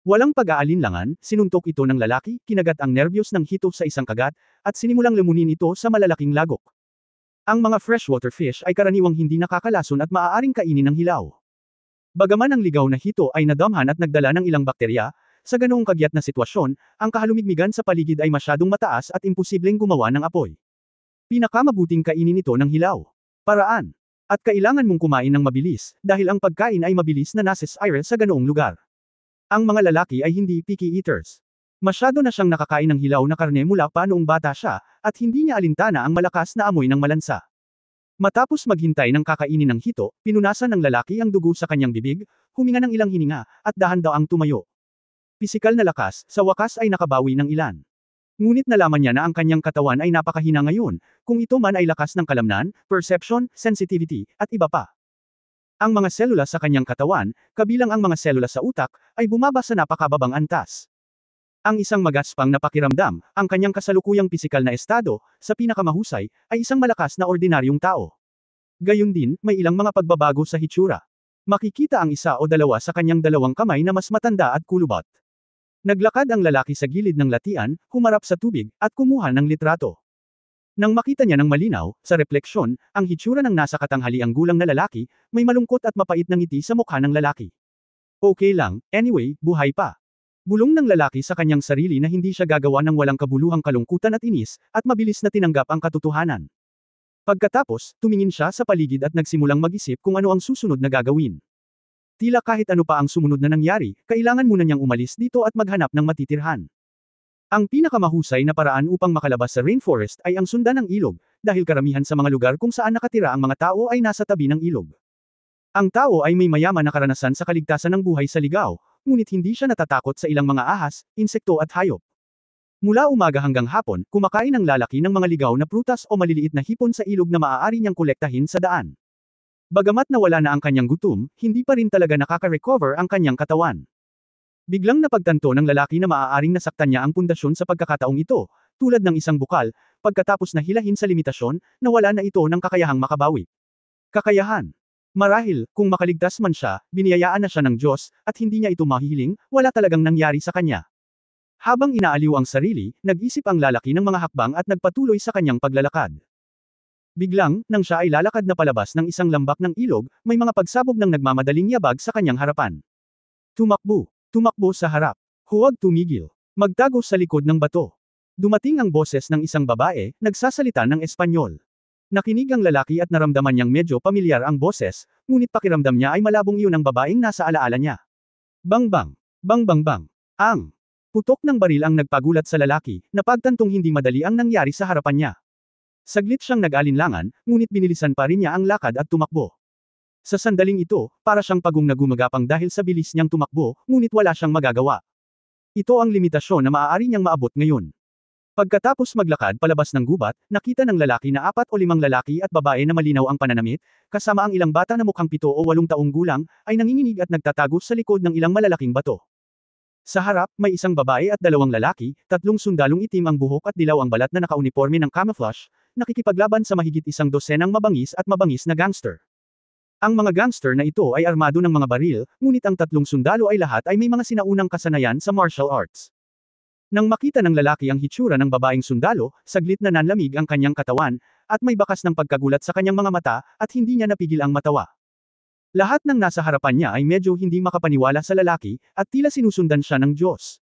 Walang pag-aalinlangan, sinuntok ito ng lalaki, kinagat ang nerbiyos ng hito sa isang kagat, at sinimulang lumunin ito sa malalaking lagok. Ang mga freshwater fish ay karaniwang hindi nakakalason at maaaring kainin ng hilaw. Bagaman ang ligaw na hito ay nadamhan at nagdala ng ilang bakterya, sa ganoong kagyat na sitwasyon, ang kahalumigmigan sa paligid ay masyadong mataas at imposibleng gumawa ng apoy. Pinakamabuting kainin ito ng hilaw. Paraan. At kailangan mong kumain ng mabilis, dahil ang pagkain ay mabilis na nasisire sa ganoong lugar. Ang mga lalaki ay hindi picky eaters. Masyado na siyang nakakain ng hilaw na karne mula pa noong bata siya, at hindi niya alintana ang malakas na amoy ng malansa. Matapos maghintay ng kakainin ng hito, pinunasan ng lalaki ang dugo sa kanyang bibig, huminga ng ilang hininga, at dahan-daang tumayo. Pisikal na lakas, sa wakas ay nakabawi ng ilan. Ngunit nalaman niya na ang kanyang katawan ay napakahina ngayon, kung ito man ay lakas ng kalamnan, perception, sensitivity, at iba pa. Ang mga selula sa kanyang katawan, kabilang ang mga selula sa utak, ay bumaba sa napakababang antas. Ang isang magaspang na pakiramdam, ang kanyang kasalukuyang pisikal na estado, sa pinakamahusay, ay isang malakas na ordinaryong tao. Gayun din, may ilang mga pagbabago sa hitsura. Makikita ang isa o dalawa sa kanyang dalawang kamay na mas matanda at kulubot. Naglakad ang lalaki sa gilid ng latian, humarap sa tubig, at kumuha ng litrato. Nang makita niya ng malinaw, sa refleksyon, ang hitsura ng nasa katanghaliang gulang na lalaki, may malungkot at mapait na ngiti sa mukha ng lalaki. Okay lang, anyway, buhay pa. Bulong ng lalaki sa kanyang sarili na hindi siya gagawa ng walang kabuluhang kalungkutan at inis, at mabilis na tinanggap ang katotohanan. Pagkatapos, tumingin siya sa paligid at nagsimulang mag-isip kung ano ang susunod na gagawin. Tila kahit ano pa ang sumunod na nangyari, kailangan muna niyang umalis dito at maghanap ng matitirhan. Ang pinakamahusay na paraan upang makalabas sa rainforest ay ang sundan ng ilog, dahil karamihan sa mga lugar kung saan nakatira ang mga tao ay nasa tabi ng ilog. Ang tao ay may mayaman na karanasan sa kaligtasan ng buhay sa ligaw, ngunit hindi siya natatakot sa ilang mga ahas, insekto at hayop. Mula umaga hanggang hapon, kumakain ang lalaki ng mga ligaw na prutas o maliliit na hipon sa ilog na maaari niyang kolektahin sa daan. Bagamat nawala na ang kanyang gutom, hindi pa rin talaga nakaka-recover ang kanyang katawan. Biglang napagtanto ng lalaki na maaaring nasaktan niya ang pundasyon sa pagkakataong ito, tulad ng isang bukal, pagkatapos na hilahin sa limitasyon, nawala na ito ng kakayahang makabawi. Kakayahan. Marahil, kung makaligtas man siya, biniyayaan na siya ng Diyos, at hindi niya ito mahihiling, wala talagang nangyari sa kanya. Habang inaaliw ang sarili, nag-isip ang lalaki ng mga hakbang at nagpatuloy sa kanyang paglalakad. Biglang, nang siya ay lalakad na palabas ng isang lambak ng ilog, may mga pagsabog ng nagmamadaling yabag sa kanyang harapan. Tumakbo. Tumakbo sa harap. Huwag tumigil. Magtago sa likod ng bato. Dumating ang boses ng isang babae, nagsasalita ng Espanyol. Nakinig ang lalaki at naramdaman niyang medyo pamilyar ang boses, ngunit pakiramdam niya ay malabong iyon ang babaeng nasa alaala niya. Bang bang. Bang bang bang. Ang putok ng baril ang nagpagulat sa lalaki, napagtantong hindi madali ang nangyari sa harapan niya. Saglit siyang nag-alinlangan, ngunit binilisan pa rin niya ang lakad at tumakbo. Sa sandaling ito, para siyang pagong na gumagapang dahil sa bilis niyang tumakbo, ngunit wala siyang magagawa. Ito ang limitasyon na maaari niyang maabot ngayon. Pagkatapos maglakad palabas ng gubat, nakita ng lalaki na 4 o 5 lalaki at babae na malinaw ang pananamit, kasama ang ilang bata na mukhang 7 o 8 taong gulang, ay nanginginig at nagtatago sa likod ng ilang malalaking bato. Sa harap, may isang babae at 2 lalaki, 3 sundalong itim ang buhok at dilaw ang balat na nakauniporme ng camouflage, nakikipaglaban sa mahigit 1 dosenang mabangis at mabangis na gangster. Ang mga gangster na ito ay armado ng mga baril, ngunit ang 3 sundalo ay lahat ay may mga sinaunang kasanayan sa martial arts. Nang makita ng lalaki ang hitsura ng babaeng sundalo, saglit na nanlamig ang kanyang katawan, at may bakas ng pagkagulat sa kanyang mga mata, at hindi niya napigil ang matawa. Lahat ng nasa harapan niya ay medyo hindi makapaniwala sa lalaki, at tila sinusundan siya ng Diyos.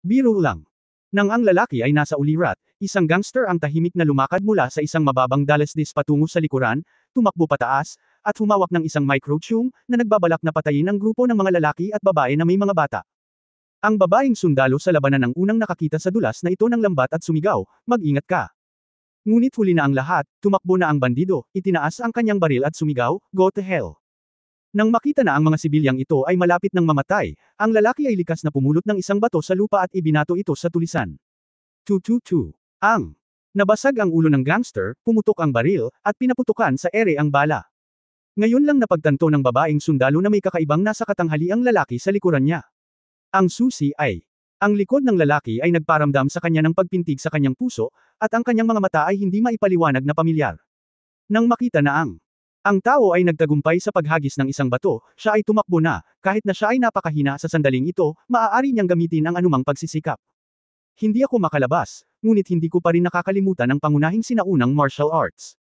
Biro lang. Nang ang lalaki ay nasa ulirat, isang gangster ang tahimik na lumakad mula sa isang mababang dalesdis patungo sa likuran, tumakbo pataas, at humawak ng isang microchum, na nagbabalak na patayin ang grupo ng mga lalaki at babae na may mga bata. Ang babaeng sundalo sa labanan ang unang nakakita sa dulas na ito ng lambat at sumigaw, "Mag-ingat ka." Ngunit huli na ang lahat, tumakbo na ang bandido, itinaas ang kanyang baril at sumigaw, "Go to hell." Nang makita na ang mga sibilyang ito ay malapit ng mamatay, ang lalaki ay likas na pumulot ng isang bato sa lupa at ibinato ito sa tulisan. 222. Ang nabasag ang ulo ng gangster, pumutok ang baril, at pinaputukan sa ere ang bala. Ngayon lang napagtanto ng babaeng sundalo na may kakaibang nasa katanghali ang lalaki sa likuran niya. Ang susi ay, ang likod ng lalaki ay nagparamdam sa kanya ng pagpintig sa kanyang puso, at ang kanyang mga mata ay hindi maipaliwanag na pamilyar. Nang makita na ang tao ay nagtagumpay sa paghagis ng isang bato, siya ay tumakbo na, kahit na siya ay napakahina sa sandaling ito, maaari niyang gamitin ang anumang pagsisikap. Hindi ako makalabas, ngunit hindi ko pa rin nakakalimutan ang pangunahing sinaunang martial arts.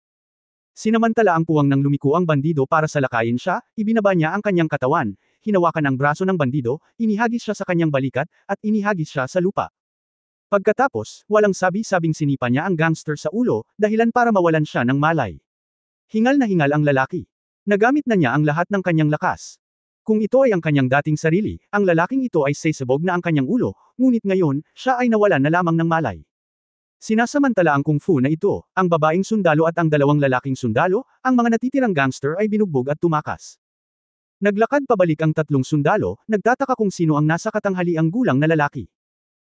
Sinamantala ang puwang ng lumiko ang bandido para salakayin siya, ibinaba niya ang kanyang katawan, hinawakan ang braso ng bandido, inihagis siya sa kanyang balikat, at inihagis siya sa lupa. Pagkatapos, walang sabi-sabing sinipa niya ang gangster sa ulo, dahilan para mawalan siya ng malay. Hingal na hingal ang lalaki. Nagamit na niya ang lahat ng kanyang lakas. Kung ito ay ang kanyang dating sarili, ang lalaking ito ay sasabog na ang kanyang ulo, ngunit ngayon, siya ay nawalan na lamang ng malay. Sinasamantala ang kung fu na ito, ang babaeng sundalo at ang dalawang lalaking sundalo, ang mga natitirang gangster ay binugbog at tumakas. Naglakad pabalik ang tatlong sundalo, nagtataka kung sino ang nasa katanghaliang gulang na lalaki.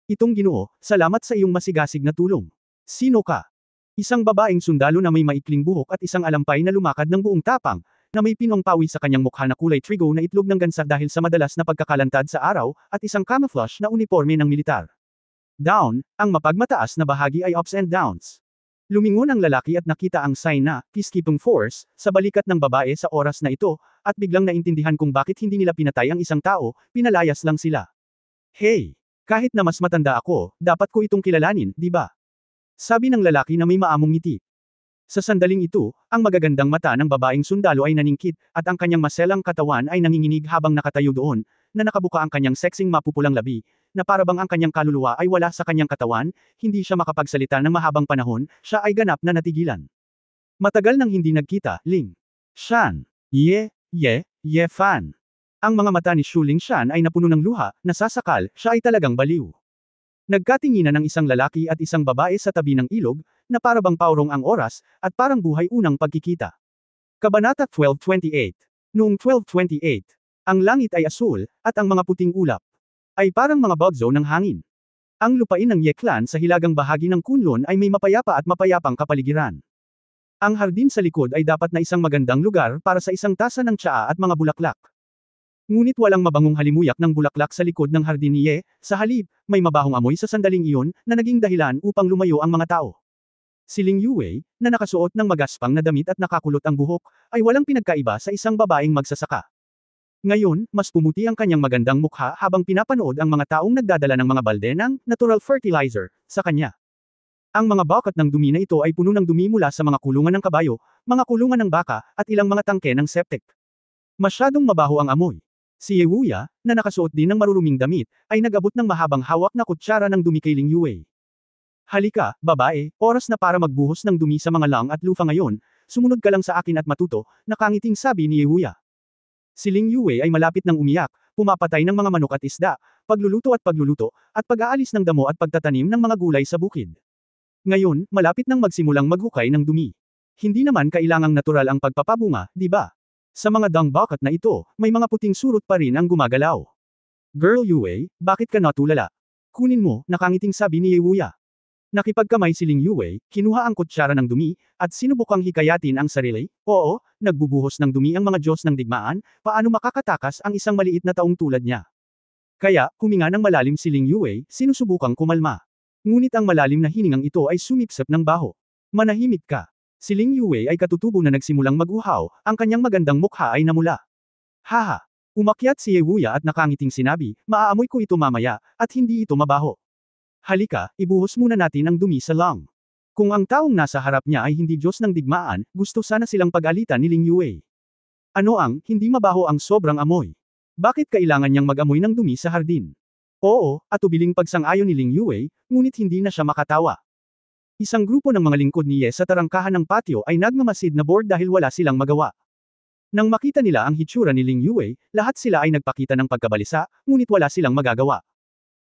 Itong Ginoo, salamat sa iyong masigasig na tulong. Sino ka? Isang babaeng sundalo na may maikling buhok at isang alampay na lumakad ng buong tapang, na may pinong pawi sa kanyang mukha na kulay trigo na itlog ng gansa dahil sa madalas na pagkakalantad sa araw, at isang camouflage na uniforme ng militar. Down, ang mapagmataas na bahagi ay ups and downs. Lumingon ang lalaki at nakita ang sign na, Peacekeeping Force, sa balikat ng babae sa oras na ito, at biglang naintindihan kung bakit hindi nila pinatay ang isang tao, pinalayas lang sila. Hey! Kahit na mas matanda ako, dapat ko itong kilalanin, di ba? Sabi ng lalaki na may maamong ngiti. Sa sandaling ito, ang magagandang mata ng babaeng sundalo ay naningkit, at ang kanyang maselang katawan ay nanginginig habang nakatayo doon, na nakabuka ang kanyang sexing mapupulang labi, na parabang ang kanyang kaluluwa ay wala sa kanyang katawan, hindi siya makapagsalita ng mahabang panahon, siya ay ganap na natigilan. Matagal nang hindi nagkita, Ling Shan. Fan. Ang mga mata ni Shu Ling Shan ay napuno ng luha, nasasakal, siya ay talagang baliw. Nagkatinginan ng isang lalaki at isang babae sa tabi ng ilog, na parabang paurong ang oras, at parang buhay unang pagkikita. Kabanata 12:28. Noong 12:28, ang langit ay asul, at ang mga puting ulap ay parang mga bagzo ng hangin. Ang lupain ng Ye Clan sa hilagang bahagi ng Kunlun ay may mapayapa at mapayapang kapaligiran. Ang hardin sa likod ay dapat na isang magandang lugar para sa isang tasa ng tsaa at mga bulaklak. Ngunit walang mabangong halimuyak ng bulaklak sa likod ng hardin ni Ye, sa halip, may mabahong amoy sa sandaling iyon, na naging dahilan upang lumayo ang mga tao. Si Ling Yuwei, na nakasuot ng magaspang na damit at nakakulot ang buhok, ay walang pinagkaiba sa isang babaeng magsasaka. Ngayon, mas pumuti ang kanyang magandang mukha habang pinapanood ang mga taong nagdadala ng mga balde ng natural fertilizer sa kanya. Ang mga bakat ng dumi na ito ay puno ng dumi mula sa mga kulungan ng kabayo, mga kulungan ng baka, at ilang mga tangke ng septic. Masyadong mabaho ang amoy. Si Ye Wuya, na nakasuot din ng maruruming damit, ay nag-abot ng mahabang hawak na kutsara ng dumi kay Ling Yuwei. Halika, babae, oras na para magbuhos ng dumi sa mga lang at lufa ngayon, sumunod ka lang sa akin at matuto, nakangiting sabi ni Ye Wuya. Si Ling Yuwei ay malapit ng umiyak, pumapatay ng mga manok at isda, pagluluto, at pag-aalis ng damo at pagtatanim ng mga gulay sa bukid. Ngayon, malapit nang magsimulang maghukay ng dumi. Hindi naman kailangang natural ang pagpapabunga, di ba? Sa mga dung bucket na ito, may mga puting surot pa rin ang gumagalaw. Girl Yuwei, bakit ka natulala? Kunin mo, nakangiting sabi ni Ye Wuya. Nakipagkamay si Ling Yuwei, kinuha ang kutsara ng dumi, at sinubukang hikayatin ang sarili. Oo, nagbubuhos ng dumi ang mga Diyos ng digmaan, paano makakatakas ang isang maliit na taong tulad niya? Kaya, huminga ng malalim si Ling Yuwei, sinusubukang kumalma. Ngunit ang malalim na hiningang ito ay sumipsip ng baho. Manahimik ka. Si Ling Yuwei ay katutubo na nagsimulang mag-uhaw, ang kanyang magandang mukha ay namula. Haha! Umakyat si Ye Wuya at nakangiting sinabi, maaamoy ko ito mamaya, at hindi ito mabaho. Halika, ibuhos muna natin ang dumi sa lang. Kung ang taong nasa harap niya ay hindi Diyos ng digmaan, gusto sana silang pag-alitan ni Ling Yuwei. Ano ang, hindi mabaho ang sobrang amoy? Bakit kailangan niyang mag-amoy ng dumi sa hardin? Oo, at ubiling pagsang-ayon ni Ling Yuwei, ngunit hindi na siya makatawa. Isang grupo ng mga lingkod ni Ye sa tarangkahan ng patio ay nagmamasid na bored dahil wala silang magawa. Nang makita nila ang hitsura ni Ling Yuwei, lahat sila ay nagpakita ng pagkabalisa, ngunit wala silang magagawa.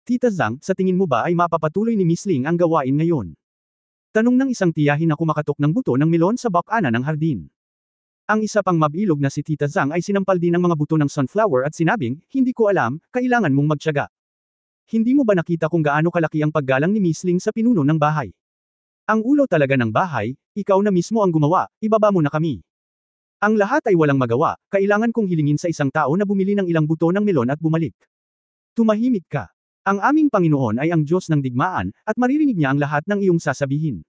Tita Zhang, sa tingin mo ba ay mapapatuloy ni Miss Ling ang gawain ngayon? Tanong ng isang tiyahin na kumakatok ng buto ng melon sa bakana ng hardin. Ang isa pang mabilog na si Tita Zhang ay sinampal din ng mga buto ng sunflower at sinabing, hindi ko alam, kailangan mong magtiyaga. Hindi mo ba nakita kung gaano kalaki ang paggalang ni Miss Ling sa pinuno ng bahay? Ang ulo talaga ng bahay, ikaw na mismo ang gumawa, ibaba mo na kami. Ang lahat ay walang magawa, kailangan kong hilingin sa isang tao na bumili ng ilang buto ng melon at bumalik. Tumahimik ka. Ang aming Panginoon ay ang Diyos ng digmaan, at maririnig niya ang lahat ng iyong sasabihin.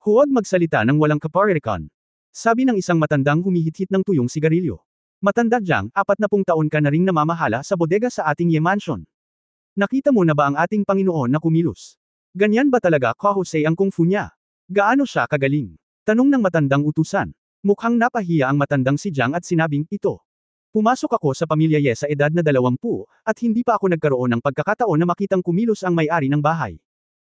Huwag magsalita ng walang kaparirikan. Sabi ng isang matandang humihit-hit ng tuyong sigarilyo. Matanda Jiang, 40 taon ka na ring namamahala sa bodega sa ating Ye Mansion. Nakita mo na ba ang ating Panginoon na kumilos? Ganyan ba talaga ka-Jose ang kung fu niya? Gaano siya kagaling? Tanong ng matandang utusan. Mukhang napahiya ang matandang si Jiang at sinabing, ito. Pumasok ako sa pamilya Ye sa edad na 20, at hindi pa ako nagkaroon ng pagkakataon na makitang kumilos ang may-ari ng bahay.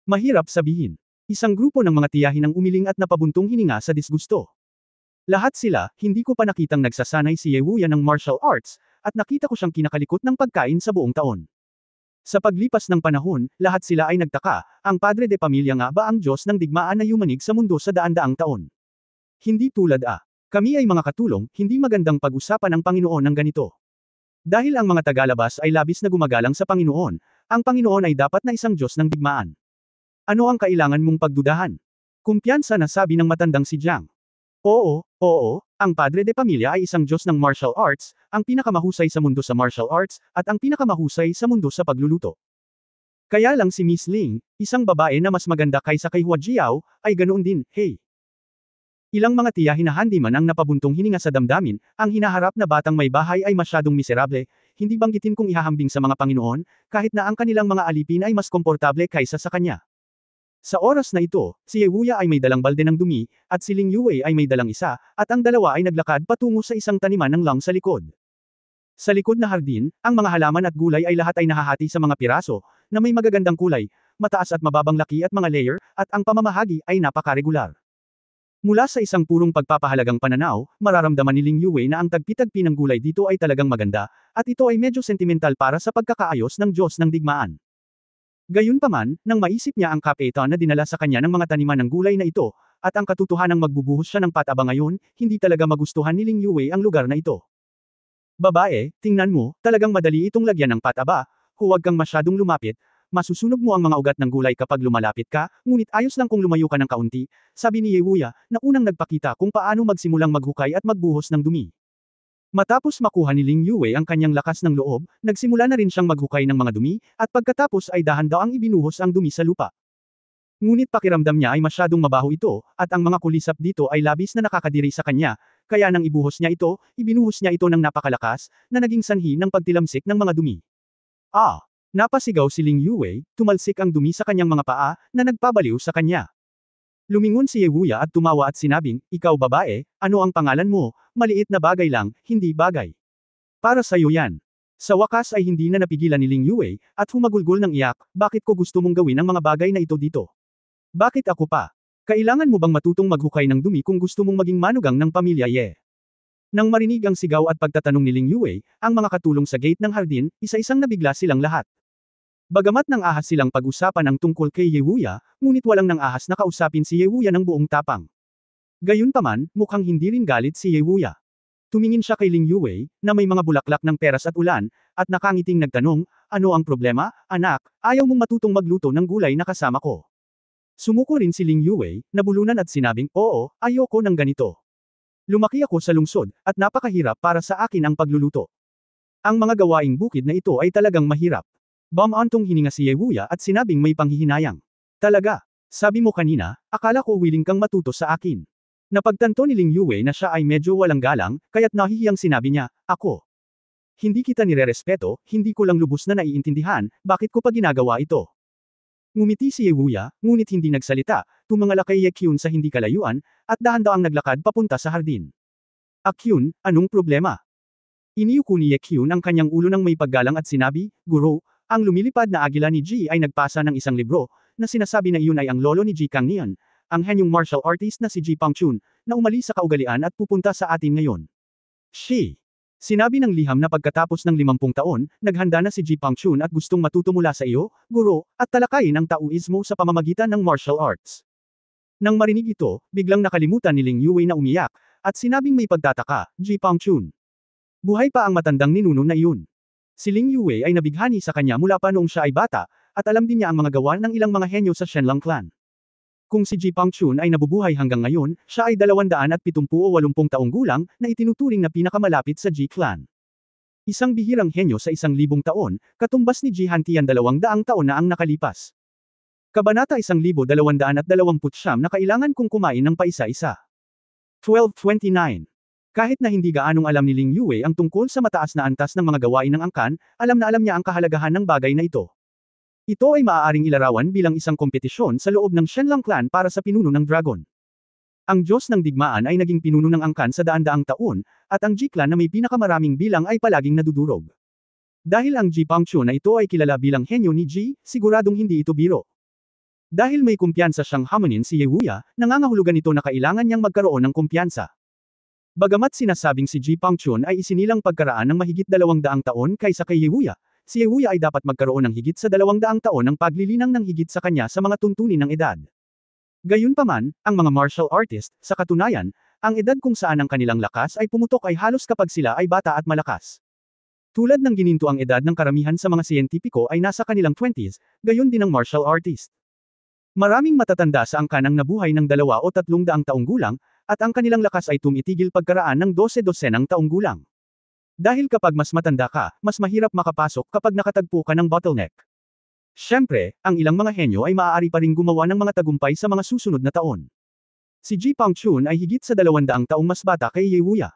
Mahirap sabihin. Isang grupo ng mga tiyahin ang umiling at napabuntong hininga sa disgusto. Lahat sila, hindi ko pa nakitang nagsasanay si Ye Wuya ng martial arts, at nakita ko siyang kinakalikot ng pagkain sa buong taon. Sa paglipas ng panahon, lahat sila ay nagtaka, ang Padre de Pamilya nga ba ang Diyos ng digmaan na yumanig sa mundo sa daan-daang taon? Hindi tulad kami ay mga katulong, hindi magandang pag-usapan ang Panginoon ng ganito. Dahil ang mga tagalabas ay labis na gumagalang sa Panginoon, ang Panginoon ay dapat na isang Diyos ng digmaan. Ano ang kailangan mong pagdudahan? Kumpiyansa na sabi ng matandang si Jiang. Oo, ang Padre de Pamilya ay isang Diyos ng martial arts, ang pinakamahusay sa mundo sa martial arts, at ang pinakamahusay sa mundo sa pagluluto. Kaya lang si Miss Ling, isang babae na mas maganda kaysa kay Hua Jiao, ay ganoon din, hey. Ilang mga tiyahin na handyman ang napabuntong hininga sa damdamin, ang hinaharap na batang may bahay ay masyadong miserable, hindi banggitin kung ihahambing sa mga Panginoon, kahit na ang kanilang mga alipin ay mas komportable kaysa sa kanya. Sa oras na ito, si Yewuya ay may dalang balde ng dumi, at si Ling Yue ay may dalang isa, at ang dalawa ay naglakad patungo sa isang taniman ng lang sa likod. Sa likod na hardin, ang mga halaman at gulay ay lahat ay nahahati sa mga piraso, na may magagandang kulay, mataas at mababang laki at mga layer, at ang pamamahagi ay napakaregular. Mula sa isang purong pagpapahalagang pananaw, mararamdaman ni Ling Yue na ang tagpi-tagpi ng gulay dito ay talagang maganda, at ito ay medyo sentimental para sa pagkakaayos ng Diyos ng digmaan. Gayunpaman, nang maisip niya ang kapitan na dinala sa kanya ng mga taniman ng gulay na ito, at ang katotohanang magbubuhos siya ng pataba ngayon, hindi talaga magustuhan ni Ling Yue ang lugar na ito. Babae, tingnan mo, talagang madali itong lagyan ng pataba, huwag kang masyadong lumapit, masusunog mo ang mga ugat ng gulay kapag lumalapit ka, ngunit ayos lang kung lumayo ka ng kaunti, sabi ni Yewuya, na unang nagpakita kung paano magsimulang maghukay at magbuhos ng dumi. Matapos makuha ni Ling Yue ang kanyang lakas ng loob, nagsimula na rin siyang maghukay ng mga dumi, at pagkatapos ay dahan-daang ibinuhos ang dumi sa lupa. Ngunit pakiramdam niya ay masyadong mabaho ito, at ang mga kulisap dito ay labis na nakakadiri sa kanya, kaya nang ibuhos niya ito, ibinuhos niya ito ng napakalakas, na naging sanhi ng pagtilamsik ng mga dumi. Napasigaw si Ling Yue, tumalsik ang dumi sa kanyang mga paa, na nagpabaliw sa kanya. Lumingon si Yewuya at tumawa at sinabing, ikaw babae, ano ang pangalan mo? Maliit na bagay lang, hindi bagay. Para sa'yo yan. Sa wakas ay hindi na napigilan ni Ling Yue, at humagulgol ng iyak, bakit ko gusto mong gawin ang mga bagay na ito dito? Bakit ako pa? Kailangan mo bang matutong maghukay ng dumi kung gusto mong maging manugang ng pamilya Ye? Nang marinig ang sigaw at pagtatanong ni Ling Yue, ang mga katulong sa gate ng hardin, isa-isang nabigla silang lahat. Bagamat nang ahas silang pag-usapan ang tungkol kay Yewuya, ngunit walang nang ahas na kausapin si Yewuya ng buong tapang. Gayunpaman, mukhang hindi rin galit si Yewuya. Tumingin siya kay Ling Yue, na may mga bulaklak ng peras at ulan, at nakangiting nagtanong, ano ang problema, anak, ayaw mong matutong magluto ng gulay na kasama ko. Sumuko rin si Ling Yue, nabulunan at sinabing, oo, ayoko ng ganito. Lumaki ako sa lungsod, at napakahirap para sa akin ang pagluluto. Ang mga gawaing bukid na ito ay talagang mahirap. Bumantong hininga si Yewuya at sinabing may panghihinayang. Talaga, sabi mo kanina, akala ko willing kang matuto sa akin. Napagtanto ni Ling Yue na siya ay medyo walang galang, kaya't nahihiyang sinabi niya, ako. Hindi kita nirerespeto, hindi ko lang lubos na naiintindihan, bakit ko pa ginagawa ito. Ngumiti si Yewuya, ngunit hindi nagsalita, tumangala kay Ye Kyun sa hindi kalayuan, at dahan-daang naglakad papunta sa hardin. Kyun, anong problema? Iniyuko ni Ye Kyun ang kanyang ulo ng may paggalang at sinabi, Guro, ang lumilipad na agila ni Ji ay nagpasa ng isang libro, na sinasabi na iyon ay ang lolo ni Ji Kangnian, ang henyong martial artist na si Ji Pangchun, na umalis sa kaugalian at pupunta sa atin ngayon. Sinabi ng liham na pagkatapos ng 50 taon, naghanda na si Ji Pangchun at gustong matuto mula sa iyo, guro, at talakayin ang Taoismo sa pamamagitan ng martial arts. Nang marinig ito, biglang nakalimutan ni Ling Yue na umiyak, at sinabing may pagtataka, Ji Pangchun. Buhay pa ang matandang ninuno na iyon. Si Ling Yue ay nabighani sa kanya mula pa noong siya ay bata, at alam din niya ang mga gawa ng ilang mga henyo sa Shenlang clan. Kung si Ji Pangchun ay nabubuhay hanggang ngayon, siya ay 270 o 80 taong gulang, na itinuturing na pinakamalapit sa Ji clan. Isang bihirang henyo sa 1,000 taon, katumbas ni Ji Hantian 200 taon na ang nakalipas. Kabanata 1229 na kailangan kong kumain ng paisa-isa. 1229. Kahit na hindi gaanong alam ni Ling Yue ang tungkol sa mataas na antas ng mga gawain ng angkan, alam na alam niya ang kahalagahan ng bagay na ito. Ito ay maaaring ilarawan bilang isang kompetisyon sa loob ng Shenlang clan para sa pinuno ng dragon. Ang Diyos ng digmaan ay naging pinuno ng angkan sa daan-daang taon, at ang Ji clan na may pinakamaraming bilang ay palaging nadudurog. Dahil ang Ji Pangchun na ito ay kilala bilang henyo ni Ji, siguradong hindi ito biro. Dahil may kumpiyansa siyang hamonin si Yewuya, nangangahulugan ito na kailangan niyang magkaroon ng kumpiyansa. Bagamat sinasabing si Ji Pangchun ay isinilang pagkaraan ng mahigit 200 taon kaysa kay Yewuya, si Yehuya ay dapat magkaroon ng higit sa 200 taon ng paglilinang ng higit sa kanya sa mga tuntunin ng edad. Gayunpaman, ang mga martial artist, sa katunayan, ang edad kung saan ang kanilang lakas ay pumutok ay halos kapag sila ay bata at malakas. Tulad ng gininto ang edad ng karamihan sa mga siyentipiko ay nasa kanilang 20s, gayon din ang martial artist. Maraming matatanda sa angkan ang nabuhay ng 2 o 300 taong gulang, at ang kanilang lakas ay tumitigil pagkaraan ng 12-dosenang taong gulang. Dahil kapag mas matanda ka, mas mahirap makapasok kapag nakatagpo ka ng bottleneck. Siyempre, ang ilang mga henyo ay maaari pa ring gumawa ng mga tagumpay sa mga susunod na taon. Si Ji Pangchun ay higit sa 200 taong mas bata kay Yehuya.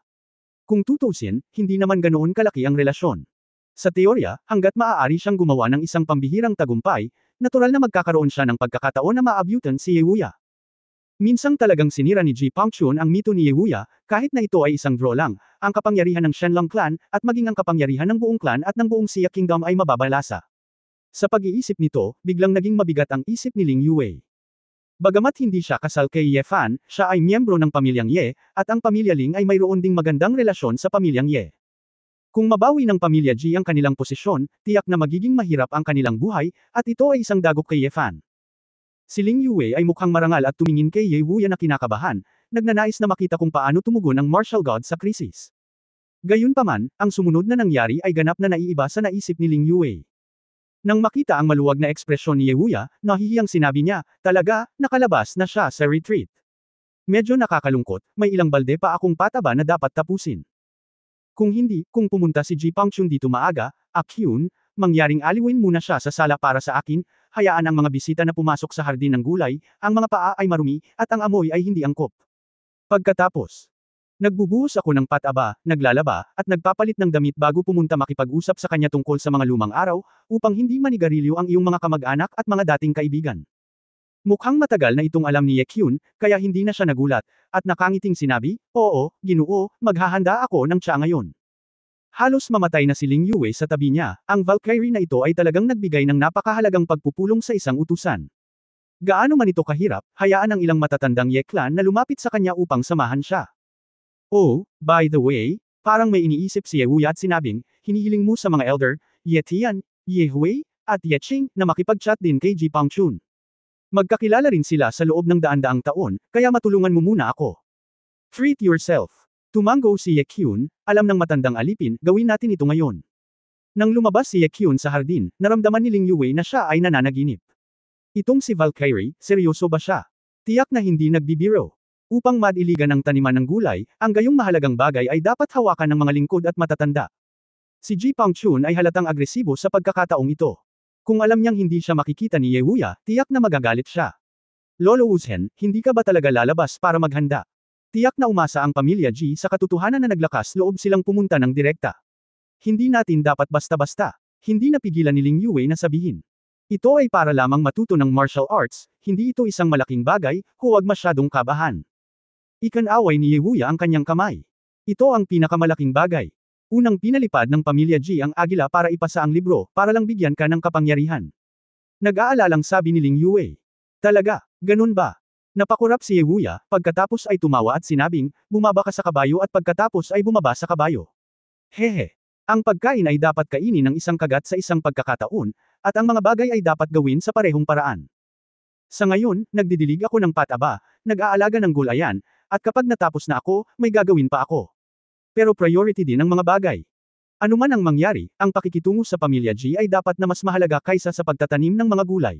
Kung tutusin, hindi naman ganoon kalaki ang relasyon. Sa teorya, hanggat maaari siyang gumawa ng isang pambihirang tagumpay, natural na magkakaroon siya ng pagkakataon na maabutan si Yehuya. Minsang talagang sinira ni Ji Pangchun ang mito ni Yehuya, kahit na ito ay isang draw lang, ang kapangyarihan ng Shenlong clan, at maging ang kapangyarihan ng buong clan at ng buong Xia Kingdom ay mababalasa. Sa pag-iisip nito, biglang naging mabigat ang isip ni Ling Yue. Bagamat hindi siya kasal kay Ye Fan, siya ay miyembro ng pamilyang Ye, at ang pamilya Ling ay mayroon ding magandang relasyon sa pamilyang Ye. Kung mabawi ng pamilya Ji ang kanilang posisyon, tiyak na magiging mahirap ang kanilang buhay, at ito ay isang dagok kay Ye Fan. Si Ling Yue ay mukhang marangal at tumingin kay Ye Wuya na kinakabahan, nagnanais na makita kung paano tumugon ang martial god sa krisis. Gayunpaman, ang sumunod na nangyari ay ganap na naiiba sa naisip ni Ling Yue. Nang makita ang maluwag na ekspresyon ni Yehuya, nahihiyang sinabi niya, talaga, nakalabas na siya sa retreat. Medyo nakakalungkot, may ilang balde pa akong pataba na dapat tapusin. Kung hindi, kung pumunta si Ji Pangchun dito maaga, Akyun, mangyaring aliwin muna siya sa sala para sa akin, hayaan ang mga bisita na pumasok sa hardin ng gulay, ang mga paa ay marumi, at ang amoy ay hindi angkop. Pagkatapos, nagbubuhos ako ng pataba, naglalaba, at nagpapalit ng damit bago pumunta makipag-usap sa kanya tungkol sa mga lumang araw, upang hindi manigarilyo ang iyong mga kamag-anak at mga dating kaibigan. Mukhang matagal na itong alam ni Ye Kyun, kaya hindi na siya nagulat, at nakangiting sinabi, oo, Ginoo, maghahanda ako ng tsa ngayon. Halos mamatay na si Ling Yue sa tabi niya, ang Valkyrie na ito ay talagang nagbigay ng napakahalagang pagpupulong sa isang utusan. Gaano man ito kahirap, hayaan ang ilang matatandang Ye clan na lumapit sa kanya upang samahan siya. Oh, by the way, parang may iniisip si Yehuya at sinabing, hinihiling mo sa mga elder, Ye Tian, Ye Hui, at Ye Qing, na makipag-chat din kay Ji Pangchun. Magkakilala rin sila sa loob ng daan-daang taon, kaya matulungan mo muna ako. Treat yourself. Tumango si Ye Kyun, alam ng matandang alipin, gawin natin ito ngayon. Nang lumabas si Ye Kyun sa hardin, naramdaman ni Ling Yue na siya ay nananaginip. Itong si Valkyrie, seryoso ba siya? Tiyak na hindi nagbibiro. Upang madiligan ang taniman ng gulay, ang gayong mahalagang bagay ay dapat hawakan ng mga lingkod at matatanda. Si Ji Pangchun ay halatang agresibo sa pagkakataong ito. Kung alam niyang hindi siya makikita ni Yehuya, tiyak na magagalit siya. Lolo Wuzhen, hindi ka ba talaga lalabas para maghanda? Tiyak na umasa ang pamilya Ji sa katotohanan na naglakas loob silang pumunta ng direkta. Hindi natin dapat basta-basta. Hindi napigilan ni Ling Yue na sabihin. Ito ay para lamang matuto ng martial arts, hindi ito isang malaking bagay, huwag masyadong kabahan. Ikan-away ni Yehuya ang kanyang kamay. Ito ang pinakamalaking bagay. Unang pinalipad ng pamilya Ji ang agila para ipasa ang libro, para lang bigyan ka ng kapangyarihan. Nag-aalalang sabi ni Ling Yue. Talaga, ganun ba? Napakurap si Yehuya, pagkatapos ay tumawa at sinabing, bumaba ka sa kabayo at pagkatapos ay bumaba sa kabayo. Hehe. Ang pagkain ay dapat kainin ng isang kagat sa isang pagkakataon, at ang mga bagay ay dapat gawin sa parehong paraan. Sa ngayon, nagdidilig ako ng pataba, nag-aalaga ng gulayan, at kapag natapos na ako, may gagawin pa ako. Pero priority din ang mga bagay. Ano man ang mangyari, ang pakikitungo sa pamilya Ji ay dapat na mas mahalaga kaysa sa pagtatanim ng mga gulay.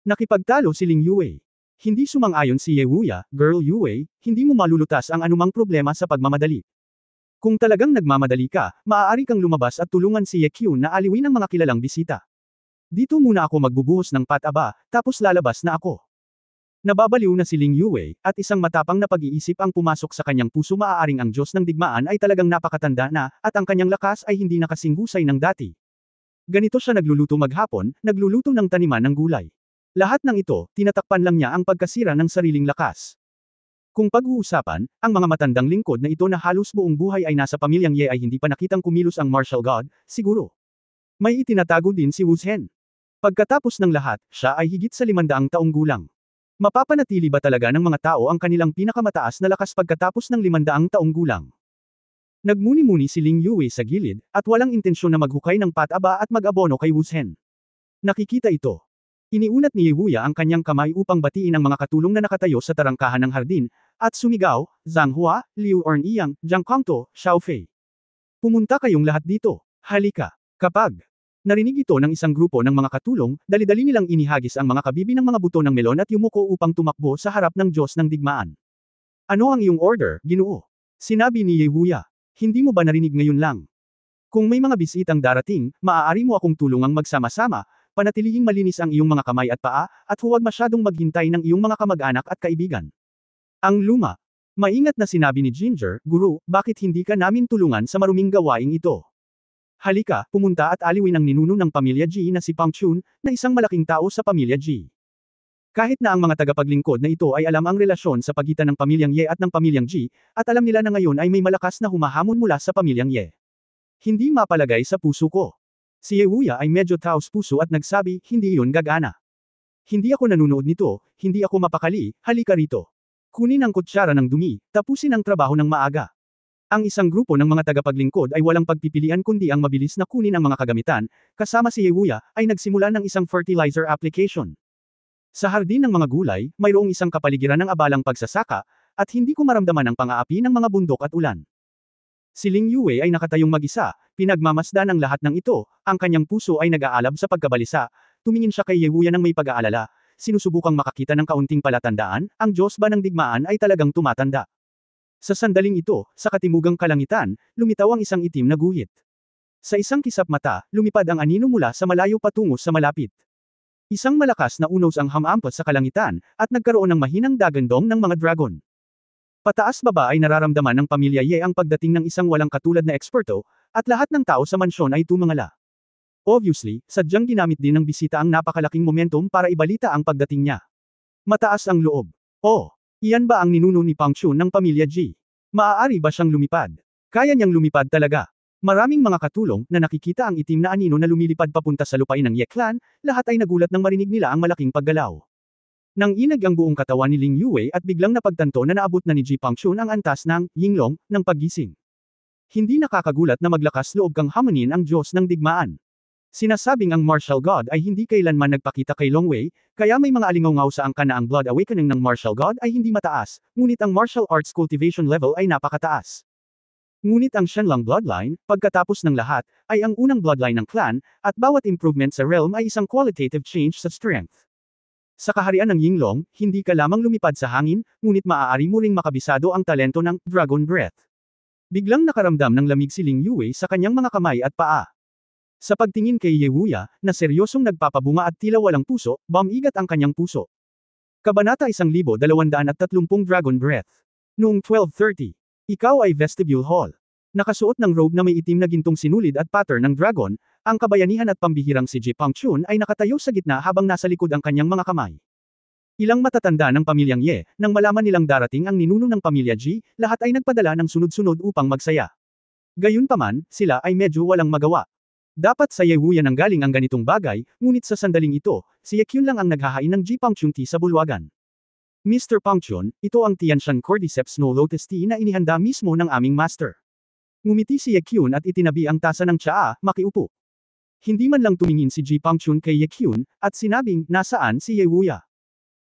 Nakipagtalo si Ling Yue. Hindi sumang-ayon si Yehuya, girl Yue, hindi mo malulutas ang anumang problema sa pagmamadali. Kung talagang nagmamadali ka, maaari kang lumabas at tulungan si Ye Kyun na aliwin ang mga kilalang bisita. Dito muna ako magbubuhos ng pataba, tapos lalabas na ako. Nababaliw na si Ling Yue, at isang matapang na pag-iisip ang pumasok sa kanyang puso, maaaring ang Diyos ng digmaan ay talagang napakatanda na, at ang kanyang lakas ay hindi na kasing husay ng dati. Ganito siya nagluluto maghapon, nagluluto ng taniman ng gulay. Lahat ng ito, tinatakpan lang niya ang pagkasira ng sariling lakas. Kung pag-uusapan, ang mga matandang lingkod na ito na halos buong buhay ay nasa pamilyang Ye ay hindi pa nakitang kumilos ang martial god, siguro. May itinatago din si Wuzhen. Pagkatapos ng lahat, siya ay higit sa 500 taong gulang. Mapapanatili ba talaga ng mga tao ang kanilang pinakamataas na lakas pagkatapos ng 500 taong gulang? Nagmuni-muni si Ling Yue sa gilid, at walang intensyon na maghukay ng pataba at mag-abono kay Wuzhen. Nakikita ito. Iniunat ni Yewuya ang kanyang kamay upang batiin ang mga katulong na nakatayo sa tarangkahan ng hardin, at sumigaw, Zhang Hua, Liu Ornyang, Jiang Kongto, Xiao Fei. Pumunta kayong lahat dito. Halika. Kapag narinig ito ng isang grupo ng mga katulong, dali-dali nilang inihagis ang mga kabibi ng mga buto ng melon at yumuko upang tumakbo sa harap ng Diyos ng digmaan. Ano ang iyong order, Ginoo? Sinabi ni Yewuya. Hindi mo ba narinig ngayon lang? Kung may mga bisitang darating, maaari mo akong tulungang magsama-sama, panatilihing malinis ang iyong mga kamay at paa, at huwag masyadong maghintay ng iyong mga kamag-anak at kaibigan. Ang luma. Maingat na sinabi ni Ginger, Guru, bakit hindi ka namin tulungan sa maruming gawaing ito? Halika, pumunta at aliwin ang ninuno ng pamilya Ji na si Pang Chun, na isang malaking tao sa pamilya Ji. Kahit na ang mga tagapaglingkod na ito ay alam ang relasyon sa pagitan ng pamilyang Ye at ng pamilyang Ji, at alam nila na ngayon ay may malakas na humahamon mula sa pamilyang Ye. Hindi mapalagay sa puso ko. Si Yewuya ay medyo taos puso at nagsabi, hindi iyon gagana. Hindi ako nanunood nito, hindi ako mapakali, halika rito. Kunin ang kutsara ng dumi, tapusin ang trabaho ng maaga. Ang isang grupo ng mga tagapaglingkod ay walang pagpipilian kundi ang mabilis na kunin ang mga kagamitan, kasama si Yewuya, ay nagsimula ng isang fertilizer application. Sa hardin ng mga gulay, mayroong isang kapaligiran ng abalang pagsasaka, at hindi ko maramdaman ang pang-aapi ng mga bundok at ulan. Si Ling Yue ay nakatayong mag-isa, pinagmamasdan ang lahat ng ito, ang kanyang puso ay nag-aalab sa pagkabalisa, tumingin siya kay Yewuya ng may pag-aalala, sinusubukang makakita ng kaunting palatandaan, ang Diyos ba ng digmaan ay talagang tumatanda. Sa sandaling ito, sa katimugang kalangitan, lumitaw ang isang itim na guhit. Sa isang kisap mata, lumipad ang anino mula sa malayo patungo sa malapit. Isang malakas na unos ang hamampot sa kalangitan, at nagkaroon ng mahinang dagandong ng mga dragon. Pataas-baba ay nararamdaman ng pamilya Ye ang pagdating ng isang walang katulad na eksperto, at lahat ng tao sa mansyon ay tumangala. Obviously, sadyang ginamit din ng bisita ang napakalaking momentum para ibalita ang pagdating niya. Mataas ang loob. Oh, iyan ba ang ninuno ni Pang Chun ng pamilya Ji? Maaari ba siyang lumipad? Kaya niyang lumipad talaga. Maraming mga katulong na nakikita ang itim na anino na lumilipad papunta sa lupain ng Ye clan, lahat ay nagulat nang marinig nila ang malaking paggalaw. Nang inag ang buong katawan ni Ling Yue at biglang napagtanto na naabot na ni Ji Pang Chun ang antas ng Yinglong ng paggising. Hindi nakakagulat na maglakas loob kang hamunin ang Diyos ng digmaan. Sinasabing ang martial god ay hindi kailanman nagpakita kay Long Wei, kaya may mga alingaw sa angka na ang blood awakening ng martial god ay hindi mataas, ngunit ang martial arts cultivation level ay napakataas. Ngunit ang Shenlong bloodline, pagkatapos ng lahat, ay ang unang bloodline ng clan, at bawat improvement sa realm ay isang qualitative change sa strength. Sa kaharian ng Yinglong, hindi ka lamang lumipad sa hangin, ngunit maaari mo ring makabisado ang talento ng Dragon Breath. Biglang nakaramdam ng lamig si Ling Yue sa kanyang mga kamay at paa. Sa pagtingin kay Yewuya, na seryosong nagpapabunga at tila walang puso, bumigat ang kanyang puso. Kabanata 1230 Dragon Breath. Noong 1230. Ikaw ay Vestibule Hall. Nakasuot ng robe na may itim na gintong sinulid at pattern ng dragon, ang kabayanihan at pambihirang si Ji Pang Chun ay nakatayo sa gitna habang nasa likod ang kanyang mga kamay. Ilang matatanda ng pamilyang Ye, nang malaman nilang darating ang ninuno ng pamilya Ji, lahat ay nagpadala ng sunod-sunod upang magsaya. Gayunpaman, sila ay medyo walang magawa. Dapat sa Yewuya nang galing ang ganitong bagay, ngunit sa sandaling ito, si Ye Kyun lang ang naghahain ng Ji Pang Chun tea sa bulwagan. Mr. Pang Chun, ito ang Tianshan Cordyceps Snow Lotus Tea na inihanda mismo ng aming master. Ngumiti si Ye Kyun at itinabi ang tasa ng tsaa, makiupo. Hindi man lang tumingin si Ji Pang Chun kay Ye Kyun, at sinabing, nasaan si Yewuya?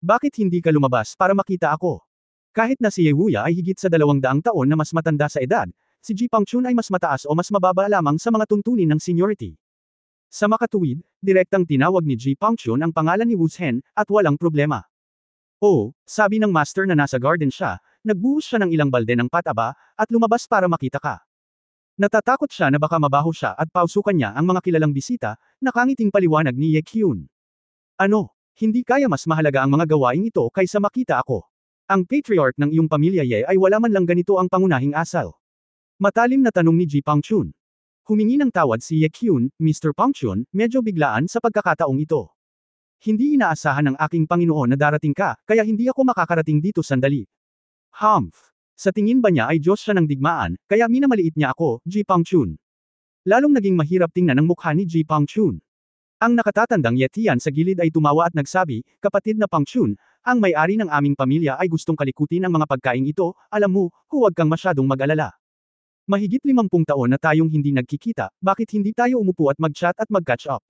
Bakit hindi ka lumabas para makita ako? Kahit na si Yewuya ay higit sa 200 taon na mas matanda sa edad, si Ji Pang Chun ay mas mataas o mas mababa lamang sa mga tuntunin ng seniority. Sa makatuwid, direktang tinawag ni Ji Pang Chun ang pangalan ni Wuzhen, at walang problema. Oh, sabi ng master na nasa garden siya, nagbuhos siya ng ilang balde ng pataba, at lumabas para makita ka. Natatakot siya na baka mabaho siya at pausukan niya ang mga kilalang bisita, nakangiting paliwanag ni Ye Kyun. Ano, hindi kaya mas mahalaga ang mga gawain ito kaysa makita ako. Ang patriarch ng iyong pamilya Ye ay wala man lang ganito ang pangunahing asal. Matalim na tanong ni Ji Pang Chun. Humingi ng tawad si Ye Kyun, Mr. Pang Chun, medyo biglaan sa pagkakataong ito. Hindi inaasahan ng aking Panginoon na darating ka, kaya hindi ako makakarating dito sandali. Humph. Sa tingin ba niya ay Diyos siya ng digmaan, kaya minamaliit niya ako, Ji Pang Chun. Lalong naging mahirap tingnan ang mukha ni Ji Pang Chun. Ang nakatatandang Yetian sa gilid ay tumawa at nagsabi, kapatid na Pang Chun, ang may-ari ng aming pamilya ay gustong kalikutin ang mga pagkaing ito, alam mo, huwag kang masyadong mag-alala. Mahigit 50 taon na tayong hindi nagkikita, bakit hindi tayo umupo at mag-chat at mag-catch up?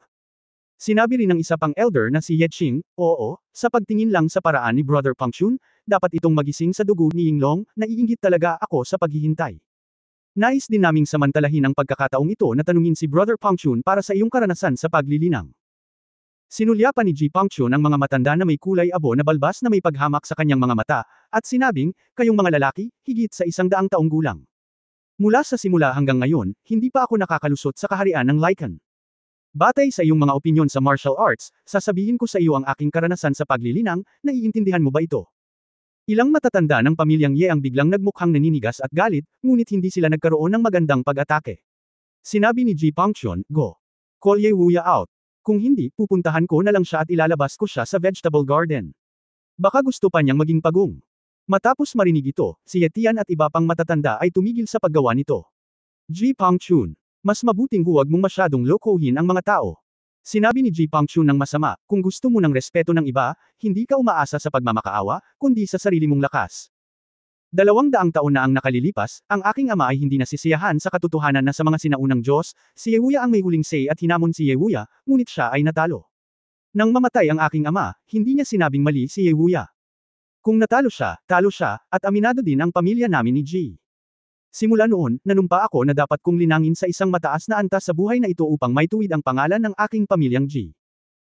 Sinabi rin ng isa pang elder na si Ye Qing, oo, sa pagtingin lang sa paraan ni Brother Pangchun, dapat itong magising sa dugo ni Yinglong, naiinggit talaga ako sa paghihintay. Nais din naming samantalahin ang pagkakataong ito na tanungin si Brother Pangchun para sa iyong karanasan sa paglilinang. Sinulya pa ni Ji Pangchun ang mga matanda na may kulay abo na balbas na may paghamak sa kanyang mga mata, at sinabing, kayong mga lalaki, higit sa 100 taong gulang. Mula sa simula hanggang ngayon, hindi pa ako nakakalusot sa kaharian ng Lycan. Batay sa iyong mga opinyon sa martial arts, sasabihin ko sa iyo ang aking karanasan sa paglilinang, naiintindihan mo ba ito? Ilang matatanda ng pamilyang Ye ang biglang nagmukhang naninigas at galit, ngunit hindi sila nagkaroon ng magandang pag-atake. Sinabi ni Ji Pangchun, go. Call Ye Wuya out. Kung hindi, pupuntahan ko na lang siya at ilalabas ko siya sa vegetable garden. Baka gusto pa niyang maging pagong. Matapos marinig ito, si Ye Tian at iba pang matatanda ay tumigil sa paggawa nito. Ji Pangchun. Mas mabuting huwag mong masyadong lokohin ang mga tao. Sinabi ni Ji Pangchun ng masama, kung gusto mo ng respeto ng iba, hindi ka umaasa sa pagmamakaawa, kundi sa sarili mong lakas. 200 taon na ang nakalilipas, ang aking ama ay hindi nasisiyahan sa katotohanan na sa mga sinaunang Diyos, si Yewuya ang may huling say at hinamon si Yewuya, ngunit siya ay natalo. Nang mamatay ang aking ama, hindi niya sinabing mali si Yewuya. Kung natalo siya, talo siya, at aminado din ang pamilya namin ni Ji. Simula noon, nanumpa ako na dapat kong linangin sa isang mataas na antas sa buhay na ito upang maituwid ang pangalan ng aking pamilyang Ji.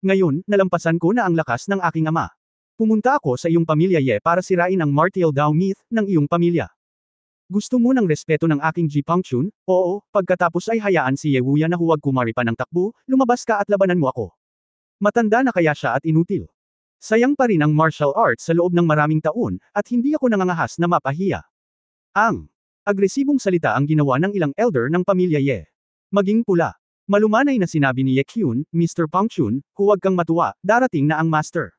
Ngayon, nalampasan ko na ang lakas ng aking ama. Pumunta ako sa iyong pamilya Ye para sirain ang martial Dao myth ng iyong pamilya. Gusto mo ng respeto ng aking Ji Pangchun? Oo, pagkatapos ay hayaan si Ye Wuya na huwag kumari pa ng takbo, lumabas ka at labanan mo ako. Matanda na kaya siya at inutil. Sayang pa rin ang martial arts sa loob ng maraming taon, at hindi ako nangangahas na mapahiya. Ang agresibong salita ang ginawa ng ilang elder ng pamilya Ye. Maging pula. Malumanay na sinabi ni Ye Kyun, Mr. Pangchun, huwag kang matuwa, darating na ang master.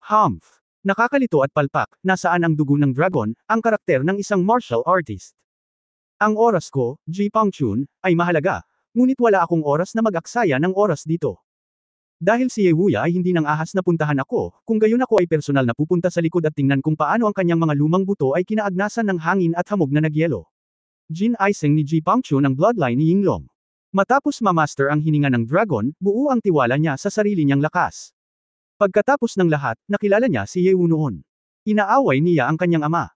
Humph. Nakakalito at palpak, nasaan ang dugo ng dragon, ang karakter ng isang martial artist. Ang oras ko, Ji Pangchun, ay mahalaga, ngunit wala akong oras na mag-aksaya ng oras dito. Dahil si Ye Wuya ay hindi nang ahas na puntahan ako, kung gayon ako ay personal na pupunta sa likod at tingnan kung paano ang kanyang mga lumang buto ay kinaagnasan ng hangin at hamog na nagyelo. Jin Aiseng ni Ji Pangchun ang bloodline ni Yinglong. Matapos ma-master ang hininga ng dragon, buo ang tiwala niya sa sarili niyang lakas. Pagkatapos ng lahat, nakilala niya si Ye Wu noon. Inaaway niya ang kanyang ama.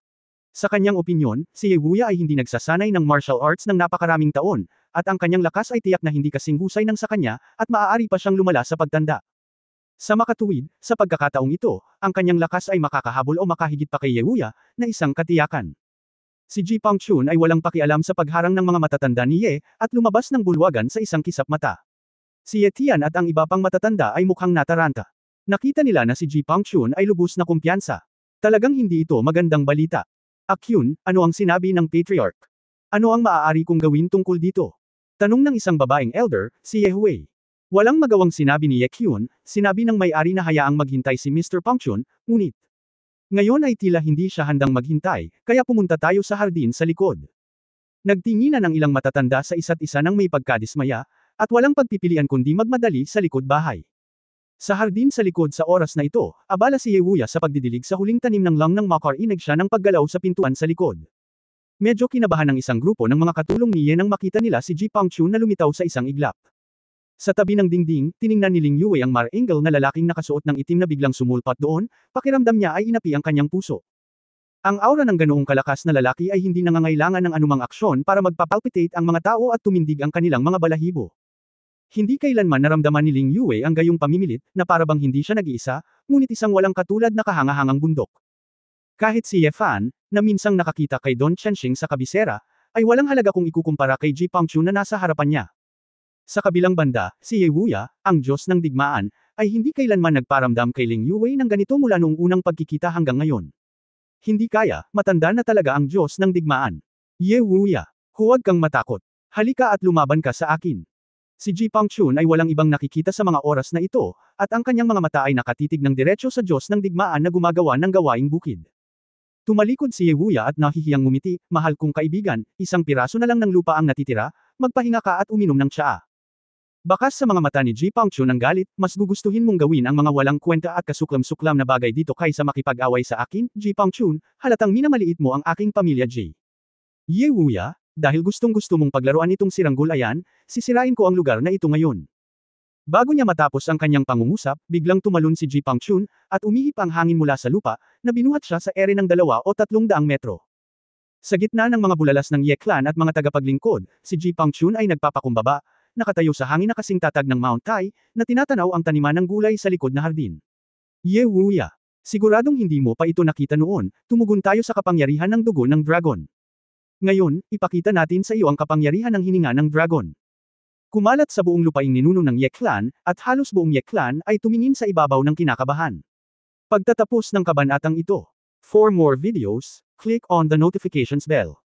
Sa kanyang opinyon, si Ye Wuya ay hindi nagsasanay ng martial arts ng napakaraming taon, at ang kanyang lakas ay tiyak na hindi kasing husay ng sa kanya, at maaari pa siyang lumala sa pagtanda. Sa makatuwid, sa pagkakataong ito, ang kanyang lakas ay makakahabol o makahigit pa kay Ye Wuya, na isang katiyakan. Si Ji Pangchun ay walang pakialam sa pagharang ng mga matatanda ni Ye, at lumabas ng bulwagan sa isang kisap mata. Si Ye Tian at ang iba pang matatanda ay mukhang nataranta. Nakita nila na si Ji Pangchun ay lubos na kumpiyansa. Talagang hindi ito magandang balita. Akyun, ano ang sinabi ng patriarch? Ano ang maaari kong gawin tungkol dito? Tanong ng isang babaeng elder, si Ye Hui. Walang magawang sinabi ni Ye Kyun, sinabi ng may-ari na hayaang maghintay si Mr. Pangchun, ngunit ngayon ay tila hindi siya handang maghintay, kaya pumunta tayo sa hardin sa likod. Nagtinginan ang ilang matatanda sa isa't isa ng may pagkadismaya, at walang pagpipilian kundi magmadali sa likod bahay. Sa hardin sa likod sa oras na ito, abala si Ye Wuya sa pagdidilig sa huling tanim ng lang ng makar inig siya ng paggalaw sa pintuan sa likod. Medyo kinabahan ng isang grupo ng mga katulong ni Ye nang makita nila si Ji Pangchun na lumitaw sa isang iglap. Sa tabi ng dingding, tiningnan ni Ling Yue ang mar-angle na lalaking nakasuot ng itim na biglang sumulpat doon, pakiramdam niya ay inapi ang kanyang puso. Ang aura ng ganoong kalakas na lalaki ay hindi nangangailangan ng anumang aksyon para magpapalpitate ang mga tao at tumindig ang kanilang mga balahibo. Hindi kailanman naramdaman ni Ling Yue ang gayong pamimilit, na parabang hindi siya nag-iisa, ngunit isang walang katulad na kahangahangang bundok. Kahit si Ye Fan, na minsang nakakita kay Don Chenxing sa kabisera, ay walang halaga kung ikukumpara kay Ji Pangchun na nasa harapan niya. Sa kabilang banda, si Ye Wuya, ang Diyos ng digmaan, ay hindi kailanman nagparamdam kay Ling Yue ng ganito mula noong unang pagkikita hanggang ngayon. Hindi kaya, matanda na talaga ang Diyos ng digmaan. Ye Wuya, huwag kang matakot. Halika at lumaban ka sa akin. Si Ji Pangchun ay walang ibang nakikita sa mga oras na ito, at ang kanyang mga mata ay nakatitig ng diretso sa Diyos ng digmaan na gumagawa ng gawaing bukid. Tumalikod si Ye Wuya at nahihiyang ngumiti, mahal kong kaibigan, isang piraso na lang ng lupa ang natitira, magpahinga ka at uminom ng tsaa. Bakas sa mga mata ni Ji Pangchun ang galit, mas gugustuhin mong gawin ang mga walang kwenta at kasuklam-suklam na bagay dito kaysa makipag-away sa akin, Ji Pangchun, halatang minamaliit mo ang aking pamilya Ji. Ye Wuya, Dahil gustong-gusto mong paglaruan itong si Ranggolayan, sisirain ko ang lugar na ito ngayon. Bago niya matapos ang kanyang pangungusap, biglang tumalon si Ji Pangchun, at umihip ang hangin mula sa lupa, na binuhat siya sa ere ng 2 o 300 metro. Sa gitna ng mga bulalas ng Ye Clan at mga tagapaglingkod, si Ji Pangchun ay nagpapakumbaba, nakatayo sa hangin na kasing tatag ng Mount Tai, na tinatanaw ang taniman ng gulay sa likod na hardin. Ye Wuya. Siguradong hindi mo pa ito nakita noon, tumugon tayo sa kapangyarihan ng dugo ng dragon. Ngayon, ipakita natin sa iyo ang kapangyarihan ng hininga ng dragon. Kumalat sa buong lupaing ninuno ng Ye Clan, at halos buong Ye Clan ay tumingin sa ibabaw ng kinakabahan. Pagtatapos ng kabanatang ito. For more videos, click on the notifications bell.